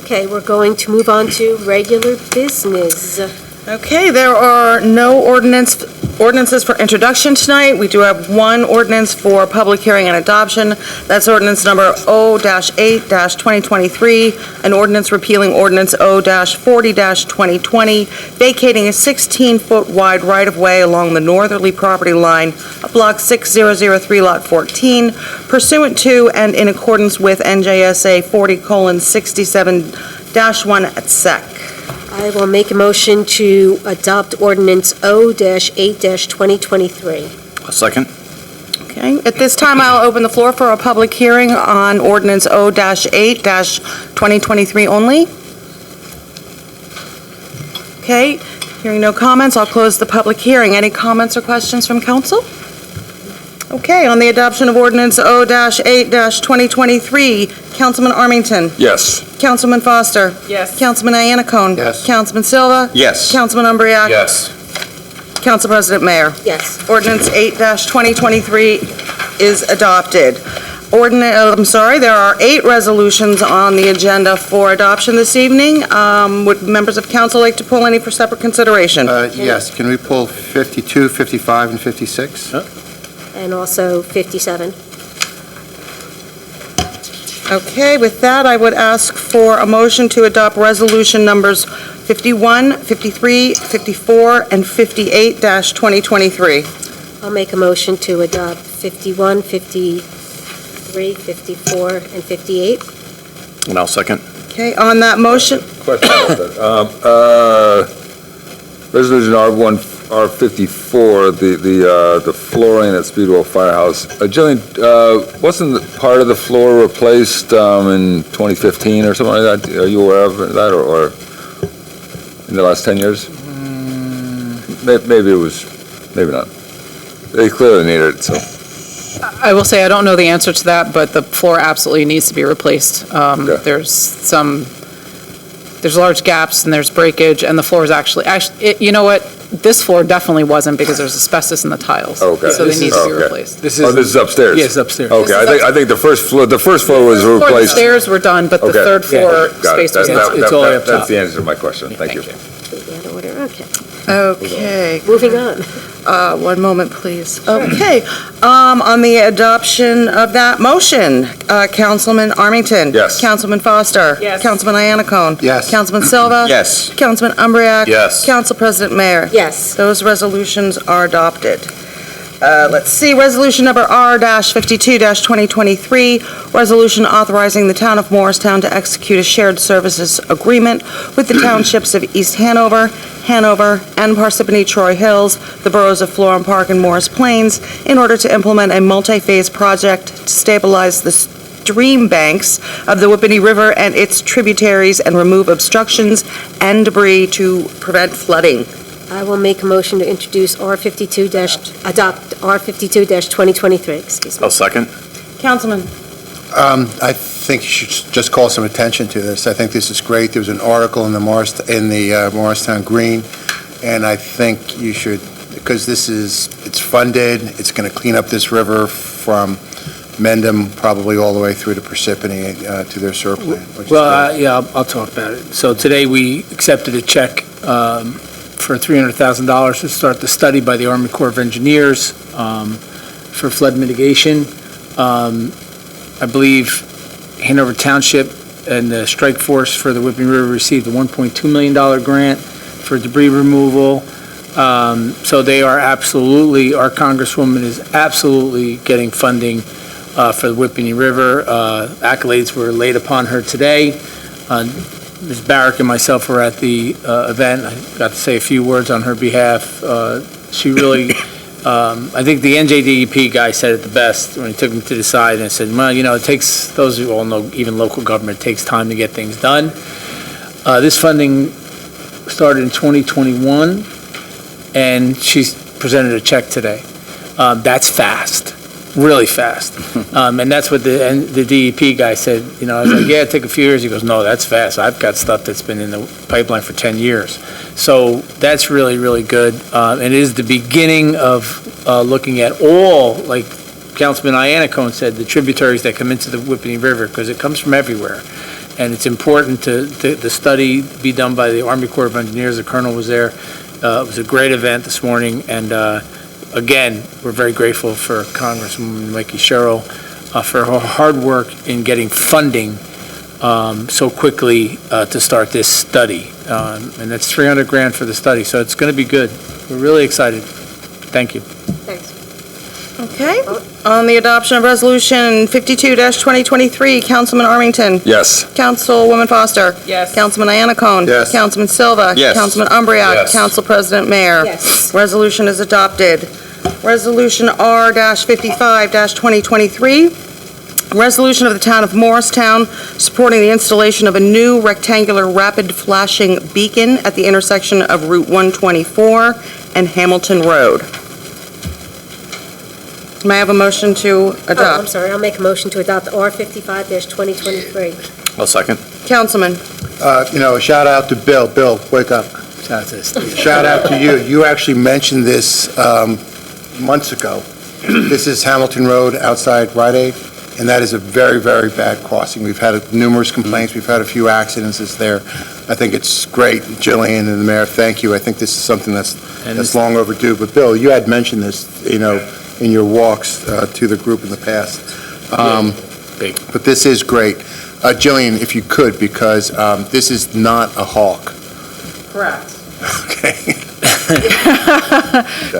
Okay, we're going to move on to regular business. Okay, there are no ordinance ordinances for introduction tonight. We do have one ordinance for public hearing and adoption. That's ordinance number O-8-2023, an ordinance repealing ordinance O-40-2020, vacating a 16-foot wide right-of-way along the northerly property line of Block 6003, Lot 14, pursuant to and in accordance with NJSA 40:67-1 at sec. I will make a motion to adopt ordinance O-8-2023. A second? Okay, at this time, I'll open the floor for a public hearing on ordinance O-8-2023 only. Okay, hearing no comments, I'll close the public hearing. Any comments or questions from council? Okay, on the adoption of ordinance O-8-2023, Councilman Armington. Yes. Councilman Foster. Yes. Councilman Iannacone. Yes. Councilman Silva. Yes. Councilman Umbriac. Yes. Council President Mayor. Yes. Ordinance 8-2023 is adopted. There are 8 resolutions on the agenda for adoption this evening. Would members of council like to pull any for separate consideration? Yes, can we pull 52, 55, and 56? And also 57. Okay, with that, I would ask for a motion to adopt resolution numbers 51, 53, 54, and 58-2023. I'll make a motion to adopt 51, 53, 54, and 58. And I'll second. Okay, on that motion, Question about that. Resolution R54, the flooring at Speedwell Firehouse. Jillian, wasn't part of the floor replaced in 2015 or something like that? Are you aware of that, or in the last 10 years? Maybe it was, maybe not. They clearly needed it, so. I will say, I don't know the answer to that, but the floor absolutely needs to be replaced. There's large gaps and there's breakage, and the floor is actually, you know what? This floor definitely wasn't because there's asbestos in the tiles. Okay. So they need to be Okay. replaced. This Oh, this is upstairs? Yes, upstairs. Okay, I think the first floor was The replaced. stairs were done, but the Okay. third floor Got it. space was not. It's all up top. That's the answer to my question. Thank you. Out of order, okay. okay. Moving on. One moment, please. Okay, on the adoption of that motion, Councilman Armington. Yes. Councilman Foster. Yes. Councilman Iannacone. Yes. Councilman Silva. Yes. Councilman Umbriac. Yes. Council President Mayor. Yes. Those resolutions are adopted. Let's see, resolution number R-52-2023, resolution authorizing the town of Morristown to execute a shared services agreement with the townships of East Hanover, Hanover, and Parsippany Troy Hills, the boroughs of Florham Park and Morris Plains, in order to implement a multi-phase project to stabilize the stream banks of the Whippany River and its tributaries and remove obstructions and debris to prevent flooding. I will make a motion to introduce adopt R-52-2023, excuse me. I'll second. Councilman. I think you should just call some attention to this. I think this is great. There was an article in the Morristown Green, and I think you should, because it's funded, it's going to clean up this river from Mendham probably all the way through to Parsippany to their sewer plant. which is Well, great. yeah, I'll talk about it. So today, we accepted a check for $300,000 to start the study by the Army Corps of Engineers for flood mitigation. I believe Hanover Township and the Strike Force for the Whippany River received a $1.2 million grant for debris removal. So they are absolutely, our Congresswoman is absolutely getting funding for the Whippany River. Accolades were laid upon her today. Ms. Barrick and myself were at the event. I got to say a few words on her behalf. She really, I think the NJDEP guy said it the best when he took me to the side and said, well, you know, it takes, those who all know, even local government, it takes time to get things done. This funding started in 2021, and she's presented a check today. That's fast. Really fast. And that's what the DEP guy said. You know, I was like, yeah, it'll take a few years. He goes, no, that's fast. I've got stuff that's been in the pipeline for 10 years. So that's really, really good. It is the beginning of looking at all, like Councilman Iannacone said, the tributaries that come into the Whippany River, because it comes from everywhere. And it's important to the study be done by the Army Corps of Engineers. The colonel was there. It was a great event this morning, and again, we're very grateful for Congresswoman Mikey Sherrill for her hard work in getting funding so quickly to start this study. And that's $300,000 for the study, so it's going to be good. We're really excited. Thank you. Thanks. Okay. On the adoption of Resolution 52-2023, Councilman Armington. Yes. Councilwoman Foster. Yes. Councilman Iannacone. Yes. Councilman Silva. Yes. Councilman Umbreak. Yes. Council President Mayor. Yes. Resolution is adopted. Resolution R-55-2023, resolution of the Town of Morristown supporting the installation of a new rectangular rapid flashing beacon at the intersection of Route 124 and Hamilton Road. May I have a motion to Oh, I'm adopt? sorry, I'll make a motion to adopt R-55-2023. I'll second. Councilman. A shout out to Bill. Bill, wake up. Shout out to you. You actually mentioned this months ago. This is Hamilton Road outside Rite Aid, and that is a very, very bad crossing. We've had numerous complaints. We've had a few accidents there. I think it's great. Jillian and the mayor, thank you. I think this is something that's long overdue. But Bill, you had mentioned this, in your walks to the group in the past. But this is great. Jillian, if you could, because this is not a hawk. Correct. Okay.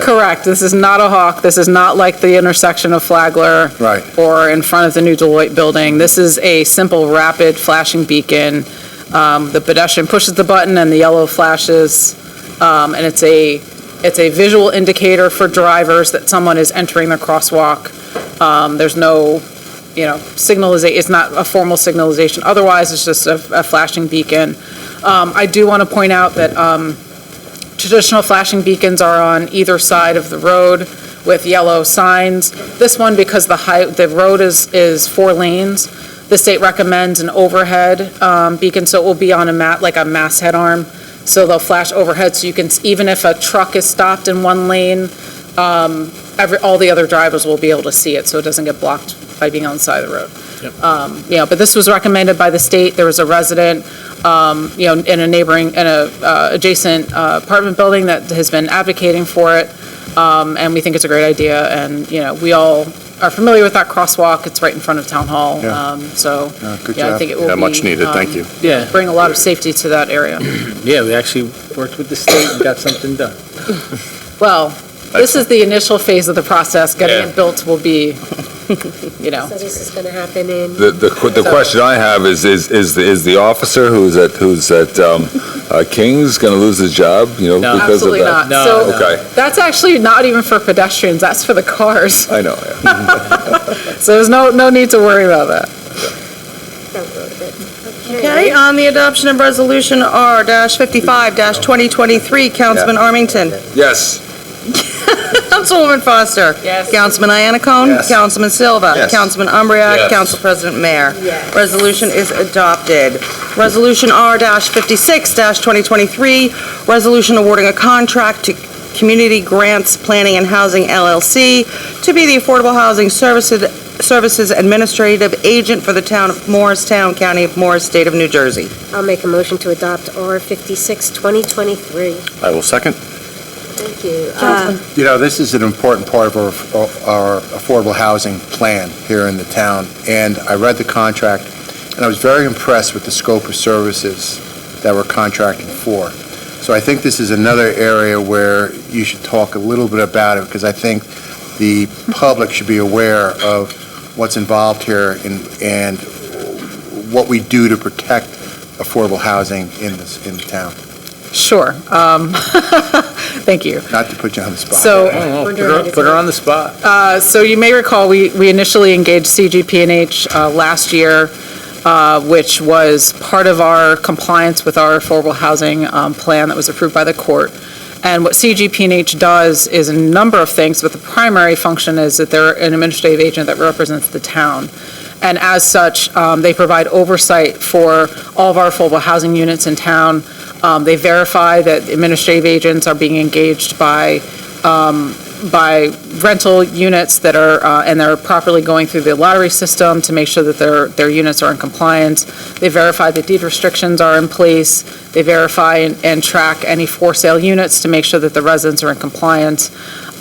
Correct. This is not a hawk. This is not like the intersection of Flagler. Right. Or in front of the new Deloitte building. This is a simple rapid flashing beacon. The pedestrian pushes the button and the yellow flashes. And it's a visual indicator for drivers that someone is entering the crosswalk. There's no, signalization. It's not a formal signalization. Otherwise, it's just a flashing beacon. I do want to point out that traditional flashing beacons are on either side of the road with yellow signs. This one, because the road is 4 lanes, the state recommends an overhead beacon, so it will be on like a masthead arm. So they'll flash overhead, so you can, even if a truck is stopped in one lane, all the other drivers will be able to see it, so it doesn't get blocked by being on the side of the road. Yep. But this was recommended by the state. There was a resident, in a adjacent apartment building that has been advocating for it, and we think it's a great idea. And we all are familiar with that crosswalk. It's right in front of Town Hall. Yeah. Good I job. think it will be much needed. Thank you. Yeah. bring a lot of safety to that area. Yeah, we actually worked with the state and got something done. Well, this is the initial phase of the process. Getting Yeah. it built will be, So this is going to happen in... The question I have is the officer who's at King's going to lose his job, because of that? Absolutely not. No, So no. Okay, that's actually not even for pedestrians, that's for the cars. I know, yeah. So there's no need to worry about that. Okay, on the adoption of Resolution R-55-2023, Councilman Armington. Yes. Councilwoman Foster. Yes. Councilman Iannacone. Yes. Councilman Silva. Yes. Councilman Umbreak. Yes. Council President Mayor. Yes. Resolution is adopted. Resolution R-56-2023, resolution awarding a contract to Community Grants Planning and Housing LLC to be the Affordable Housing Services Administrative Agent for the Town of Morristown, County of Morris, State of New Jersey. I'll make a motion to adopt R-56-2023. I will second. Thank you. This is an important part of our affordable housing plan here in the town, and I read the contract, and I was very impressed with the scope of services that we're contracting for. So I think this is another area where you should talk a little bit about it, because I think the public should be aware of what's involved here and what we do to protect affordable housing in the town. Sure. Thank you. Not to put you on the spot. So, Put her on the spot. so you may recall, we initially engaged CGP&H last year, which was part of our compliance with our affordable housing plan that was approved by the court. And what CGP&H does is a number of things, but the primary function is that they're an administrative agent that represents the town. And as such, they provide oversight for all of our affordable housing units in town. They verify that administrative agents are being engaged by by rental units that are, and they're properly going through the lottery system to make sure that their units are in compliance. They verify the deed restrictions are in place. They verify and track any for sale units to make sure that the residents are in compliance.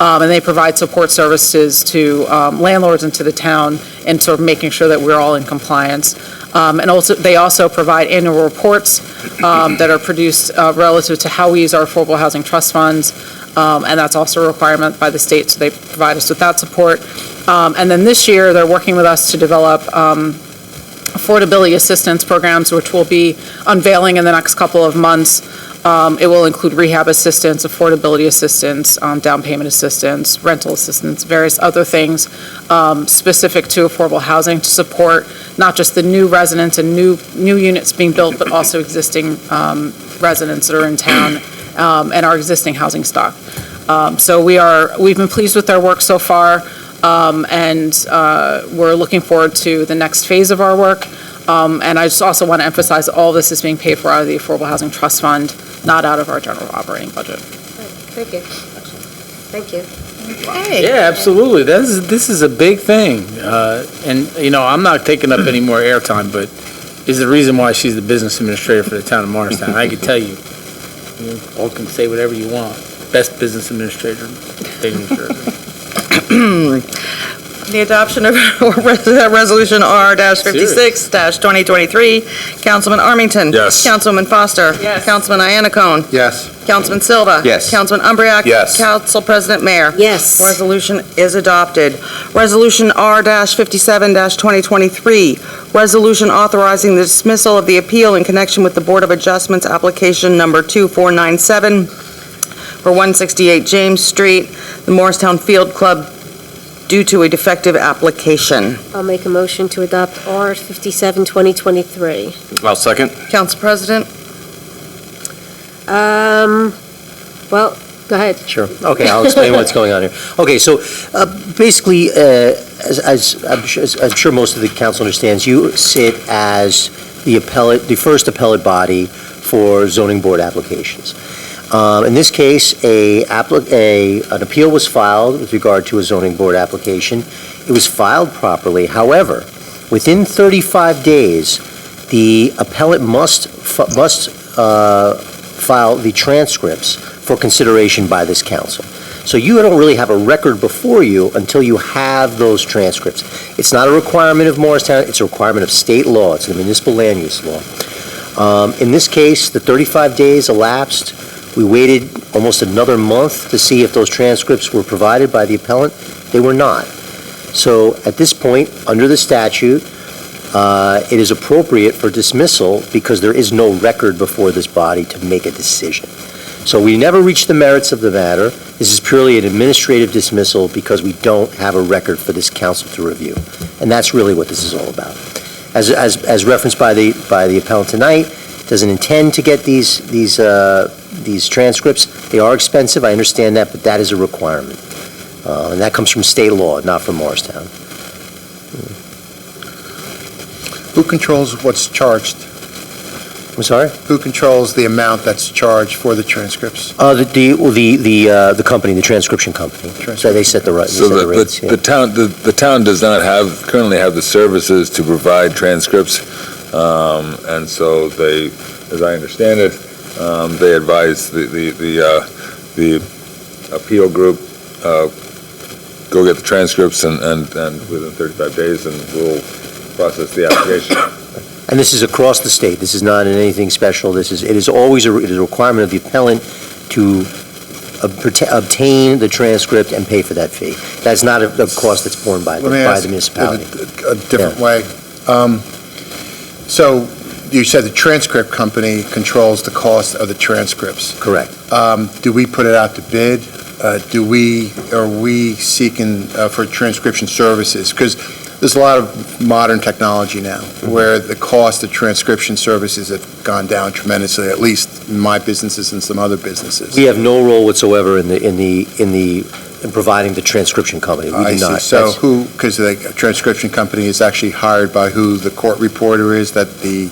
And they provide support services to landlords and to the town in sort of making sure that we're all in compliance. And also, they also provide annual reports that are produced relative to how we use our affordable housing trust funds. And that's also a requirement by the state, so they provide us with that support. And then this year, they're working with us to develop affordability assistance programs, which we'll be unveiling in the next couple of months. It will include rehab assistance, affordability assistance, down payment assistance, rental assistance, various other things specific to affordable housing to support not just the new residents and new units being built, but also existing residents that are in town and our existing housing stock. So we've been pleased with their work so far, and we're looking forward to the next phase of our work. And I just also want to emphasize all this is being paid for out of the Affordable Housing Trust Fund, not out of our general operating budget. Thank you. Thank you. Yeah, absolutely. This is a big thing. And, you know, I'm not taking up any more airtime, but is the reason why she's the business administrator for the town of Morristown. I can tell you, you all can say whatever you want. Best business administrator in the state of New Jersey. The adoption of Resolution R-56-2023. Councilman Armington. Yes. Councilwoman Foster. Yes. Councilman Iannacone. Yes. Councilman Silva. Yes. Councilman Umbreak. Yes. Council President Mayor. Yes. Resolution is adopted. Resolution R-57-2023. Resolution authorizing the dismissal of the appeal in connection with the Board of Adjustments application number 2497 for 168 James Street, the Morristown Field Club, due to a defective application. I'll make a motion to adopt R 57-2023. I'll second. Council President? Well, go ahead. Sure. Okay, I'll explain what's going on here. Okay, so basically, as I'm sure most of the council understands, you sit as the first appellate body for zoning board applications. In this case, an appeal was filed with regard to a zoning board application. It was filed properly. However, within 35 days, the appellate must file the transcripts for consideration by this council. So you don't really have a record before you until you have those transcripts. It's not a requirement of Morristown, it's a requirement of state law. It's a municipal land use law. In this case, the 35 days elapsed. We waited almost another month to see if those transcripts were provided by the appellant. They were not. So at this point, under the statute, it is appropriate for dismissal because there is no record before this body to make a decision. So we never reached the merits of the matter. This is purely an administrative dismissal because we don't have a record for this council to review. And that's really what this is all about. As referenced by the appellant tonight, doesn't intend to get these transcripts. They are expensive, I understand that, but that is a requirement. And that comes from state law, not from Morristown. Who controls what's charged? I'm sorry? Who controls the amount that's charged for the transcripts? The company, the transcription company. So they set the rates. So the town does not currently have the services to provide transcripts, and so they, as I understand it, they advise the appeal group, go get the transcripts and within 35 days, and we'll process the application. And this is across the state. This is not in anything special. It is always a requirement of the appellant to obtain the transcript and pay for that fee. That's not a cost that's borne by the municipality. A different way. So you said the transcript company controls the cost of the transcripts. Correct. Do we put it out to bid? Are we seeking for transcription services? Because there's a lot of modern technology now where the cost of transcription services have gone down tremendously, at least in my businesses and some other businesses. We have no role whatsoever in providing the transcription company. We do not. I see. So because the transcription company is actually hired by who the court reporter is that the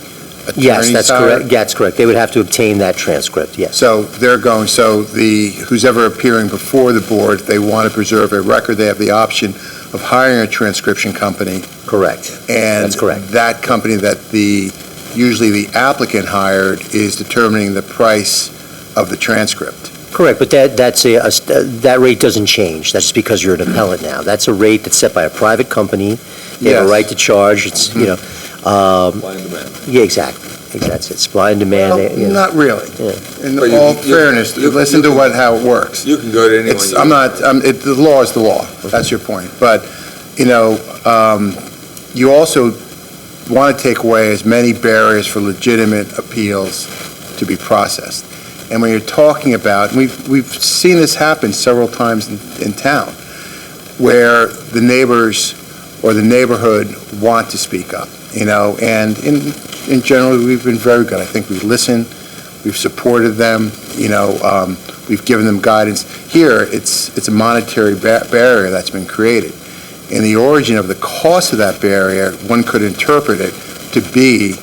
attorney's Yes, that's hired? correct. That's correct. They would have to obtain that transcript, yes. So who's ever appearing before the board, they want to preserve a record, they have the option of hiring a transcription company. Correct. That's correct. And that company that usually the applicant hired is determining the price of the transcript. Correct, but that rate doesn't change. That's because you're an appellant now. That's a rate that's set by a private company. They have a Yes. right to charge. It's, Supply and demand. yeah, exactly. That's it. Supply and demand. Well, not really. Yeah. In But all fairness, listen to how it works. You can go to anyone. It's, I'm not, the law is the law, that's your point. But, you also want to take away as many barriers for legitimate appeals to be processed. And when you're talking about, we've seen this happen several times in town, where the neighbors or the neighborhood want to speak up, and in general, we've been very good. I think we've listened, we've supported them, we've given them guidance. Here, it's a monetary barrier that's been created. And the origin of the cost of that barrier, one could interpret it to be,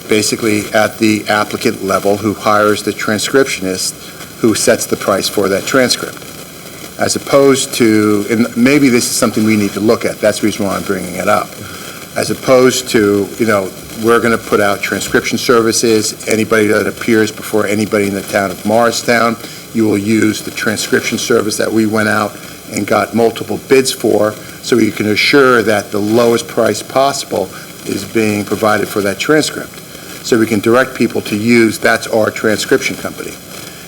basically at the applicant level who hires the transcriptionist who sets the price for that transcript. As opposed to, and maybe this is something we need to look at, that's the reason why I'm bringing it up. As opposed to, we're going to put out transcription services, anybody that appears before anybody in the town of Morristown, you will use the transcription service that we went out and got multiple bids for, so you can assure that the lowest price possible is being provided for that transcript. So we can direct people to use, that's our transcription company.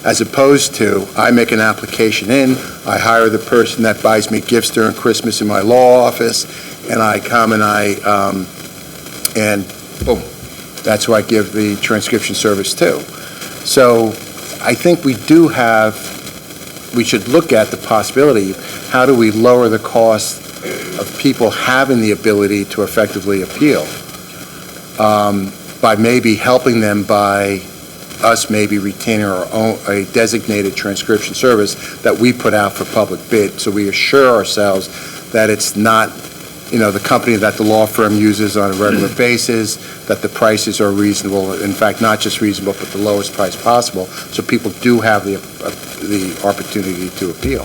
As opposed to, I make an application in, I hire the person that buys me gifts during Christmas in my law office, and I come and and boom, that's who I give the transcription service to. So I think we should look at the possibility, how do we lower the cost of people having the ability to effectively appeal? By maybe helping them by us maybe retaining a designated transcription service that we put out for public bid, so we assure ourselves that it's not, the company that the law firm uses on a regular basis, that the prices are reasonable, in fact, not just reasonable, but the lowest price possible, so people do have the opportunity to appeal.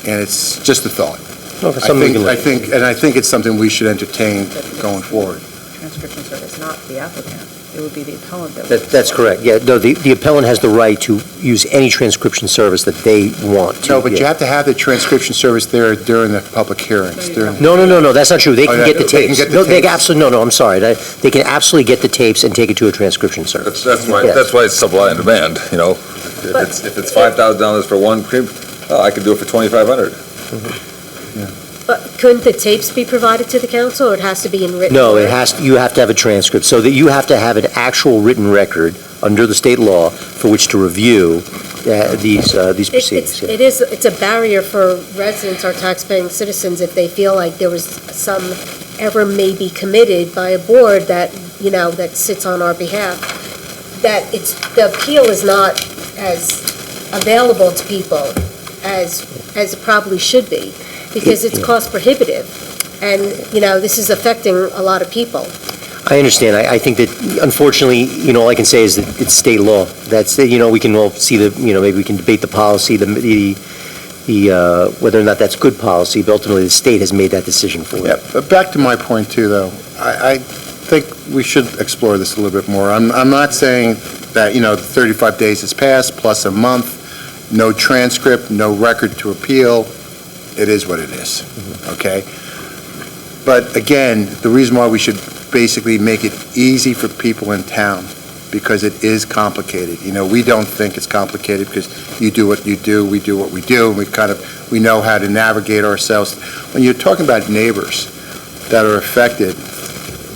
And it's just a thought. I think it's something we should entertain going forward. Transcription service, not the applicant. It would be the appellant that would. That's correct, yeah. No, the appellant has the right to use any transcription service that they want to. No, but you have to have the transcription service there during the public hearings. No, that's not true. They can get the they can tapes. get the No, they tapes. absolutely, no, I'm sorry. They can absolutely get the tapes and take it to a transcription service. That's why it's supply and demand, If it's $5,000 for one cream, I could do it for $2,500. But couldn't the tapes be provided to the council, or it has to be in written? No, form? you have to have a transcript, so that you have to have an actual written record under the state law for which to review these proceedings. It's a barrier for residents or taxpaying citizens if they feel like there was some ever maybe committed by a board that, that sits on our behalf, that the appeal is not as available to people as it probably should be, because it's cost prohibitive. And, this is affecting a lot of people. I understand. I think that, unfortunately, all I can say is that it's state law. That's, we can all see maybe we can debate the policy, whether or not that's good policy, but ultimately the state has made that decision for Yeah, it. but back to my point too, though. I think we should explore this a little bit more. I'm not saying that, 35 days has passed, plus a month, no transcript, no record to appeal. It is what it is, okay? But again, the reason why we should basically make it easy for people in town, because it is complicated. We don't think it's complicated because you do what you do, we do what we do, and we know how to navigate ourselves. When you're talking about neighbors that are affected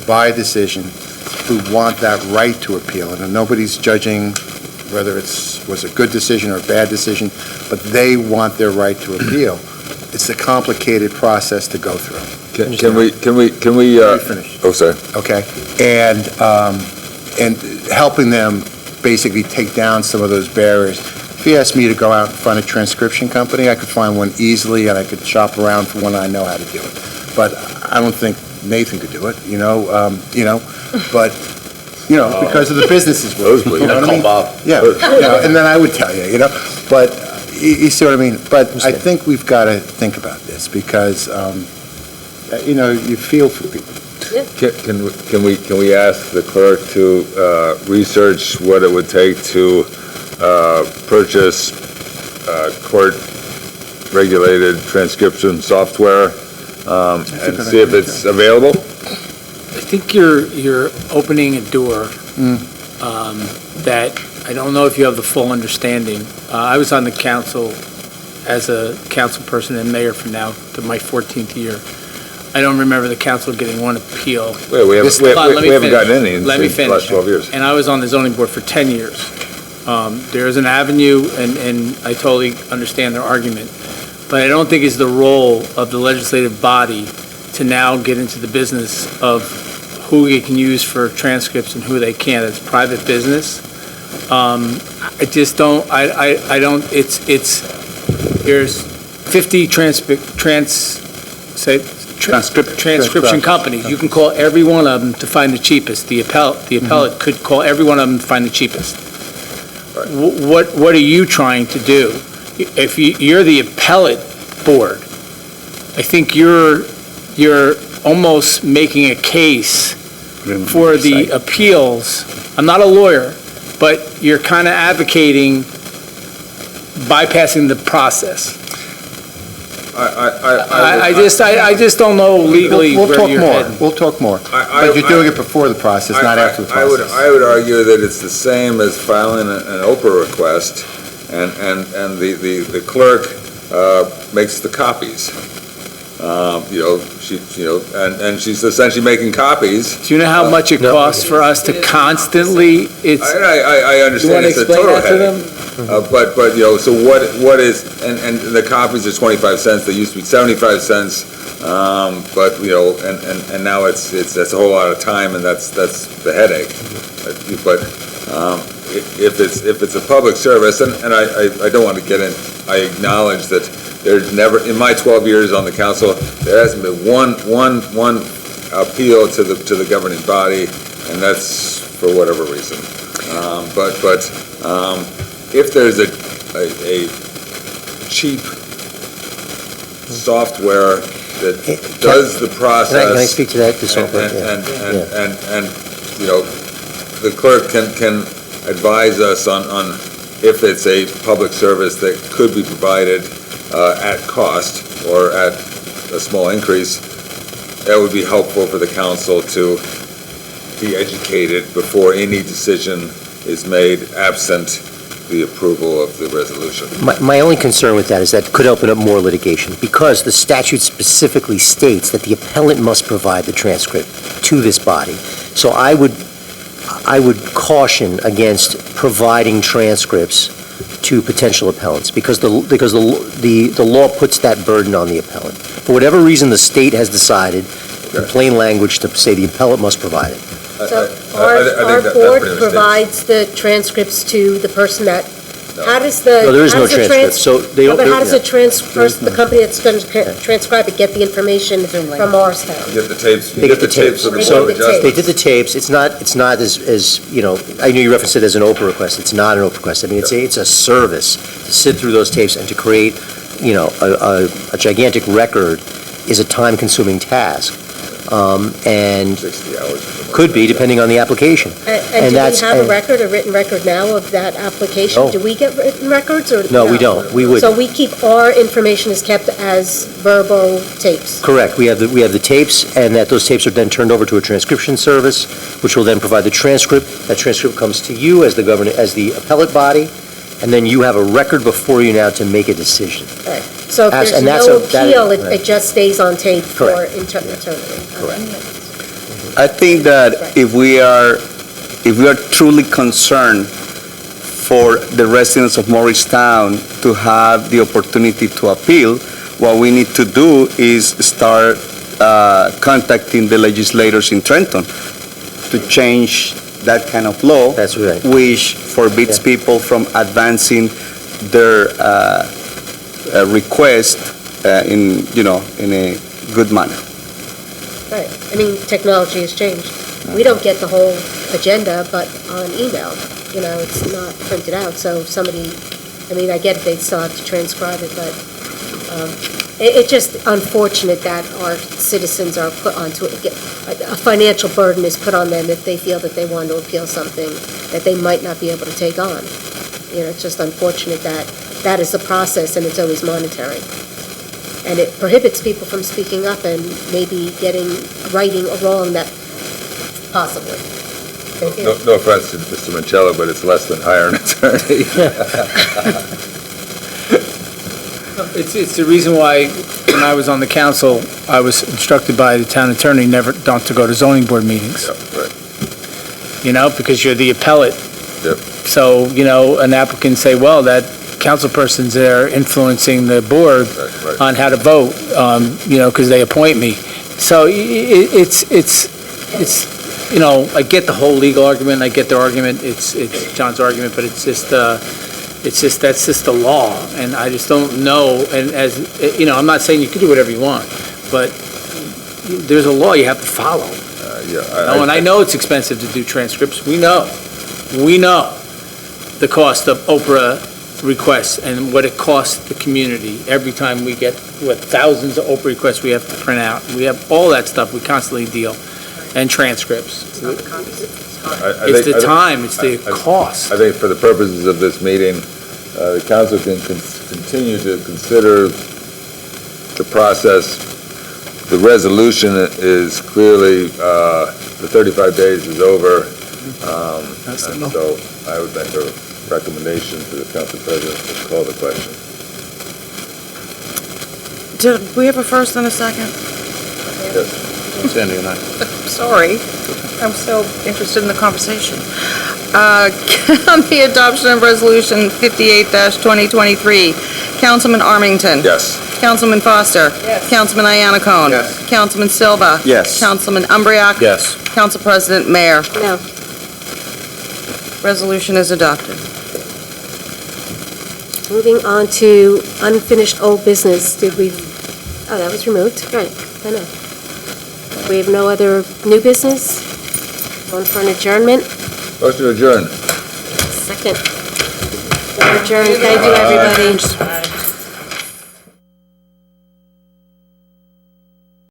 by a decision who want that right to appeal, and nobody's judging whether was a good decision or a bad decision, but they want their right to appeal. It's a complicated process to go through. Can we? Finish. Oh, sorry. Okay, and helping them basically take down some of those barriers. If you asked me to go out and find a transcription company, I could find one easily, and I could shop around for one I know how to do it. But I don't think Nathan could do it, but, because of the businesses. Nosebleed. You know what I mean? Yeah, and then I would tell you, but you see what I mean? But I think we've got to think about this because, you feel for people. Can we ask the clerk to research what it would take to purchase court-regulated transcription software and see if it's available? I think you're opening a door that I don't know if you have the full understanding. I was on the council as a council person and mayor for now to my 14th year. I don't remember the council getting one appeal. Wait, we haven't gotten any in Let me the last finish. 12 years. And I was on the zoning board for 10 years. There is an avenue, and I totally understand their argument, but I don't think it's the role of the legislative body to now get into the business of who you can use for transcripts and who they can't. It's private business. I just don't, I don't, there's 50 transcription companies. You can call every one of them to find the cheapest. The appellate could call every one of them to find the cheapest. What are you trying to do? If you're the appellate board, I think you're almost making a case for the appeals. I'm not a lawyer, but you're kind of advocating bypassing the process. I just don't know legally where you're heading. We'll talk more. But you're doing it before the process, not after the process. I would argue that it's the same as filing an Oprah request, and the clerk makes the copies. And she's essentially making copies. Do you know how much it costs for us to constantly? I understand it's a total headache. But so what is, and the copies are 25 cents, they used to be 75 cents, but, and now that's a whole lot of time, and that's the headache. But if it's a public service, and I don't want to get in, I acknowledge that there's never, in my 12 years on the council, there hasn't been one appeal to the governing body, and that's for whatever reason. But if there's a cheap software that does the process. Can I speak to that? And the clerk can advise us on if it's a public service that could be provided at cost or at a small increase, that would be helpful for the council to be educated before any decision is made absent the approval of the resolution. My only concern with that is that could open up more litigation because the statute specifically states that the appellant must provide the transcript to this body. So I would caution against providing transcripts to potential appellants because the law puts that burden on the appellant. For whatever reason, the state has decided in plain language to say the appellant must provide it. So our board provides the transcripts to the person that, how does the... No, there is no transcript, so they don't... But how does the company that's going to transcribe it get the information from Morristown? You get the tapes. They get the tapes. So they did the tapes. It's not as I knew you referenced it as an Oprah request. It's not an Oprah request. I mean, it's a service to sit through those tapes and to create, a gigantic record is a time-consuming task. And 60 hours. could be, depending on the application. And do we have a written record now of that application? No. Do we get written records or? No, we don't. We wouldn't. So we keep, our information is kept as verbal tapes? Correct. We have the tapes, and those tapes are then turned over to a transcription service, which will then provide the transcript. That transcript comes to you as the appellate body, and then you have a record before you now to make a decision. Right. So if there's no appeal, it just stays on tape for eternity? Correct. I think that if we are truly concerned for the residents of Morristown to have the opportunity to appeal, what we need to do is start contacting the legislators in Trenton to change that kind of law. That's right. Which forbids people from advancing their request in a good manner. Right. I mean, technology has changed. We don't get the whole agenda, but on email, it's not printed out, so somebody, I mean, I get it, they still have to transcribe it, but it's just unfortunate that our citizens are put onto it. A financial burden is put on them if they feel that they want to appeal something that they might not be able to take on. It's just unfortunate that that is the process and it's always monetary. And it prohibits people from speaking up and maybe righting a wrong that possibly. No offense to Mr. Mancello, but it's less than hire an attorney. It's the reason why, when I was on the council, I was instructed by the town attorney never not to go to zoning board meetings. Because you're the appellate. Yep. So, an applicant say, well, that council person's there influencing the board on how to vote, because they appoint me. So it's I get the whole legal argument, I get their argument, it's John's argument, but it's just that's just the law, and I just don't know, and I'm not saying you can do whatever you want, but there's a law you have to follow. And I know it's expensive to do transcripts, we know the cost of Oprah requests and what it costs the community every time we get, thousands of Oprah requests we have to print out, we have all that stuff we constantly deal, and transcripts. It's the time, it's the cost. I think for the purposes of this meeting, the council can continue to consider the process. The resolution is clearly, the 35 days is over. And so I would make a recommendation to the council president to call the question. Did we have a first and a second? Yes. Sandy and I. Sorry, I'm so interested in the conversation. On the adoption of Resolution 58-2023, Councilman Armington. Yes. Councilman Foster. Yes. Councilman Iannacone. Yes. Councilman Silva. Yes. Councilman Umbriak. Yes. Council President Mayor. No. Resolution is adopted. Moving on to unfinished old business, that was removed, right, I know. We have no other new business? Going for an adjournment? Motion to adjourn. Second. We're adjourned, thank you, everybody.